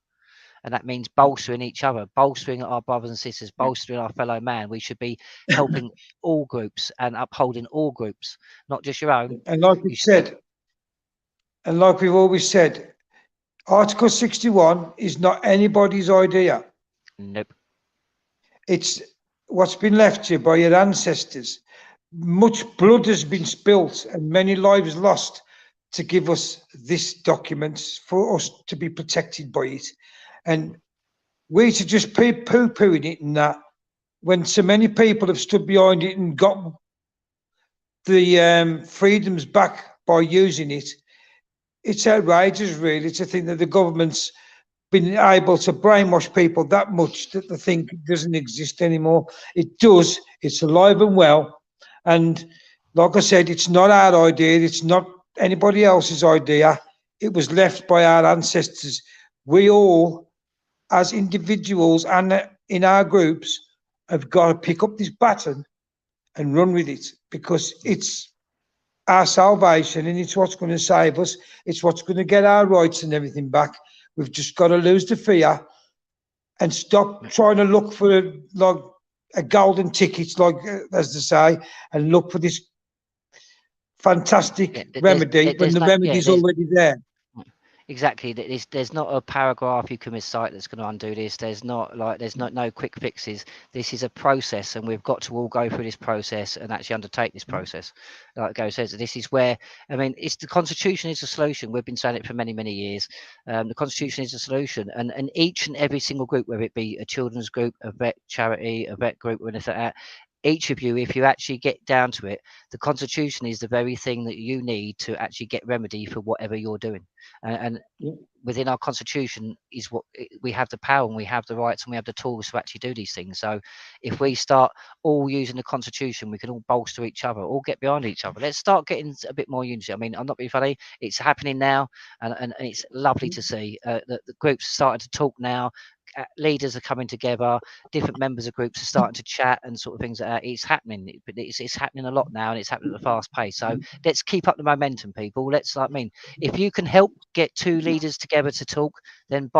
And that means bolstering each other, bolstering our brothers and sisters, bolstering our fellow man. We should be helping all groups and upholding all groups, not just your own. And like we said, and like we've always said, Article 61 is not anybody's idea. Nope. It's what's been left to you by your ancestors. Much blood has been spilt and many lives lost to give us this document, for us to be protected by it. And we to just poo-pooing it, and that, when so many people have stood behind it and got the freedoms back by using it, it's outrageous, really, to think that the government's been able to brainwash people that much that they think it doesn't exist anymore. It does. It's alive and well. And like I said, it's not our idea. It's not anybody else's idea. It was left by our ancestors. We all, as individuals and in our groups, have got to pick up this baton and run with it because it's our salvation and it's what's going to save us. It's what's going to get our rights and everything back. We've just got to lose the fear and stop trying to look for like a golden ticket, like as they say, and look for this Yeah, fantastic remedy when there's the no, yeah, remedy's already there. exactly. There's not a paragraph you can recite that's going to undo this. There's no quick fixes. This is a process, and we've got to all go through this process and actually undertake this process. Like Go says, this is where, I mean, it's the Constitution is a solution. We've been saying it for many, many years. The Constitution is a solution, and each and every single group, whether it be a children's group, a vet charity, a vet group, or anything like that, each of you, if you actually get down to it, the Constitution is the very thing that you need to actually get remedy for whatever you're doing. And within our constitution is what we have the power and we have the rights and we have the tools to actually do these things. So if we start all using the constitution, we can all bolster each other, all get behind each other. Let's start getting a bit more unity. I mean, I'm not being funny, it's happening now, and it's lovely to see that the groups are starting to talk now. Leaders are coming together, different members of groups are starting to chat and sort of things like that. It's happening, but it's happening a lot now, and it's happening at a fast pace. So let's keep up the momentum, people. Let's, I mean, if you can help get two leaders together to talk, then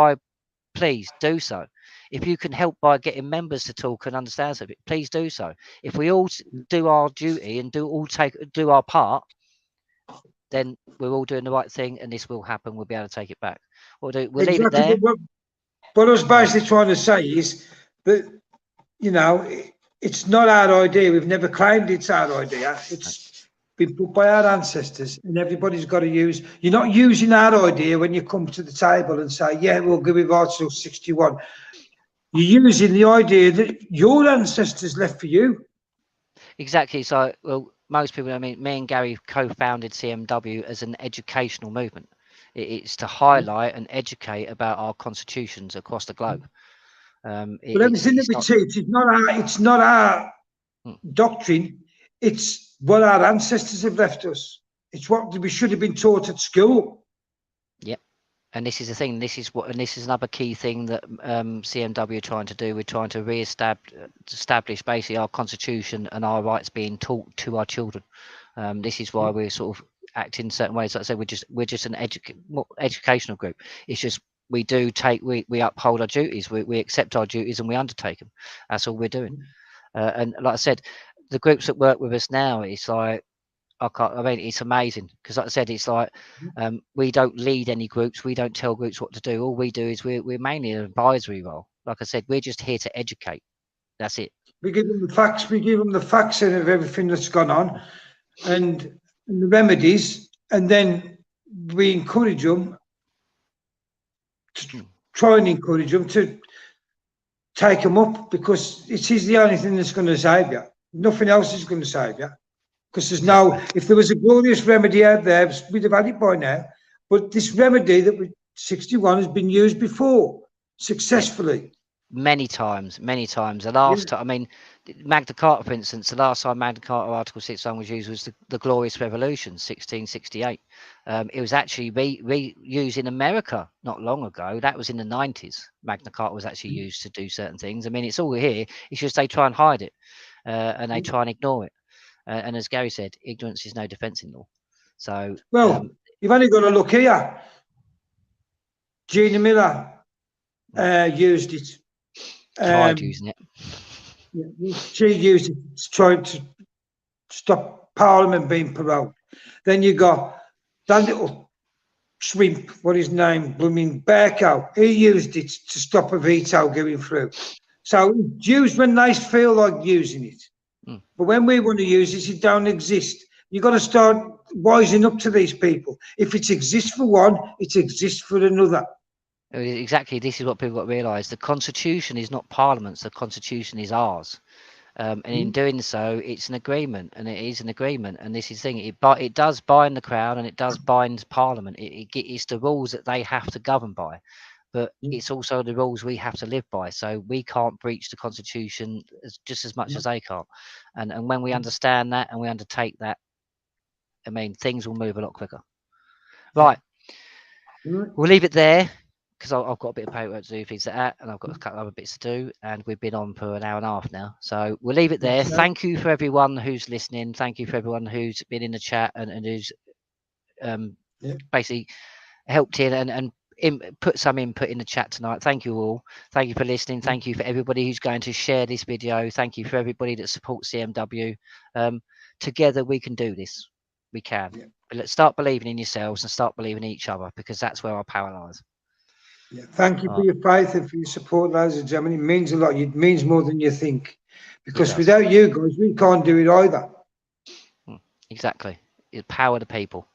please do so. If you can help by getting members to talk and understand something, please do so. If we all do our duty and do our part, then we're all doing the right thing, and this will happen. We'll be able to take it back. We'll leave it Exactly. there. What I was basically trying to say is that, you know, it's not our idea. We've never claimed it's our idea. It's been put by our ancestors, and everybody's got to use. You're not using our idea when you come to the table and say, "Yeah, we'll give you Article 61." You're using the idea that your ancestors left for you. Exactly. So, well, most people, I mean, me and Gary co-founded CMW as an educational movement. It's to highlight and educate about our constitutions across the globe. But everything that It's we not. teach is not our. It's not our Mm, doctrine. It's what our ancestors have left us. It's what we should have been taught at school. yep. And this is the thing. And this is another key thing that CMW are trying to do. We're trying to establish basically our constitution and our rights being taught to our children. This is why we're sort of acting in certain ways. Like I said, we're just an educational group. It's just we uphold our duties. We accept our duties and we undertake them. That's all we're doing. And like I said, the groups that work with us now, it's like I mean, it's amazing because, like I said, it's like we don't lead any groups. We don't tell groups what to do. All we do is we're mainly an advisory role. Like I said, we're just here to educate. That's it. We give them the facts. We give them the facts and of everything that's gone on, and the remedies, and then we encourage them to try and encourage them to take them up because it is the only thing that's going to save you. Nothing else is going to save you. Because there's no, if there was a glorious remedy out there, we'd have had it by now. But this remedy that 61 has been used before successfully. Many times. The Yeah. last time, I mean, Magna Carta, for instance, the last time Magna Carta Article 61 was used was the Glorious Revolution, 1668. It was actually used in America not long ago. That was in the 90s. Magna Carta was actually used to do certain things. I mean, it's all here. It's just they try and hide it and they try and ignore it. And as Gary said, ignorance is no defence in law. So, Well, you've only got to look here. Gina Miller used it. tried using it. She used it to try to stop Parliament being prorogued. Then you got that little shrimp, what his name, blooming Bearcow. He used it to stop a veto going through. So it's used when they feel like using it. But when we want to use it, it don't exist. You've got to start wising up to these people. If it exists for one, it exists for another. Exactly. This is what people got to realise. The Constitution is not Parliament's. The Constitution is ours. And in doing so, it's an agreement, and it is an agreement. And this is the thing: it does bind the Crown, and it does bind Parliament. It's the rules that they have to govern by. but it's also the rules we have to live by. So we can't breach the Constitution just as much as they can't. And when we understand that and we undertake that, I mean, things will move a lot quicker. Right. We'll leave it there because I've got a bit of paperwork to do things like that, and I've got a couple of other bits to do, and we've been on for an hour and a half now. So we'll leave it there. Thank you for everyone who's listening. Thank you for everyone who's been in the chat and who's basically helped in and put some input in the chat tonight. Thank you all. Thank you for listening. Thank you for everybody who's going to share this video. Thank you for everybody that supports CMW. Together we can do this. We can. But let's start believing in yourselves and start believing in each other, because that's where our power lies. Thank you for your faith and for your support, ladies and gentlemen. It means a lot. It means more than you think, because without you guys, we can't do it either. Exactly. It's power to people.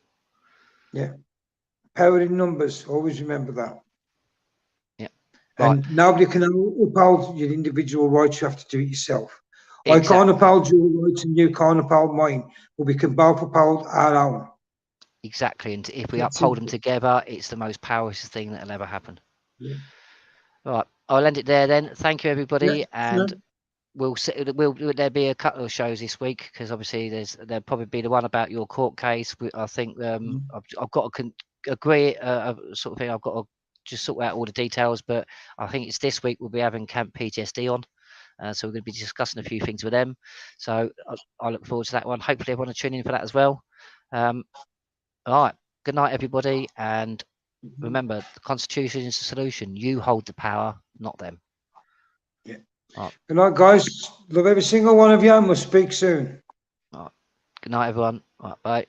Yeah. Power in numbers. Always remember that. Yeah. And nobody can uphold your individual rights. You have to do it yourself. I can't uphold your rights and you can't uphold mine, but we can both uphold our own. Exactly. And if we uphold them together, it's the most powerful thing that'll ever happen. Yeah. All right. I'll end it there then. Thank you, everybody. And there'll be a couple of shows this week, because obviously there'll probably be the one about your court case. I think I've got to agree sort of thing. I've got to just sort out all the details, but I think it's this week we'll be having Camp PTSD on. So we're going to be discussing a few things with them. So I look forward to that one. Hopefully everyone will tune in for that as well. All right. Good night, everybody. And remember, the Constitution is the solution. You hold the power, not them. Yeah. Right. Good night, guys. Love every single one of you, and we'll speak soon. Right. Good night, everyone. Right, bye.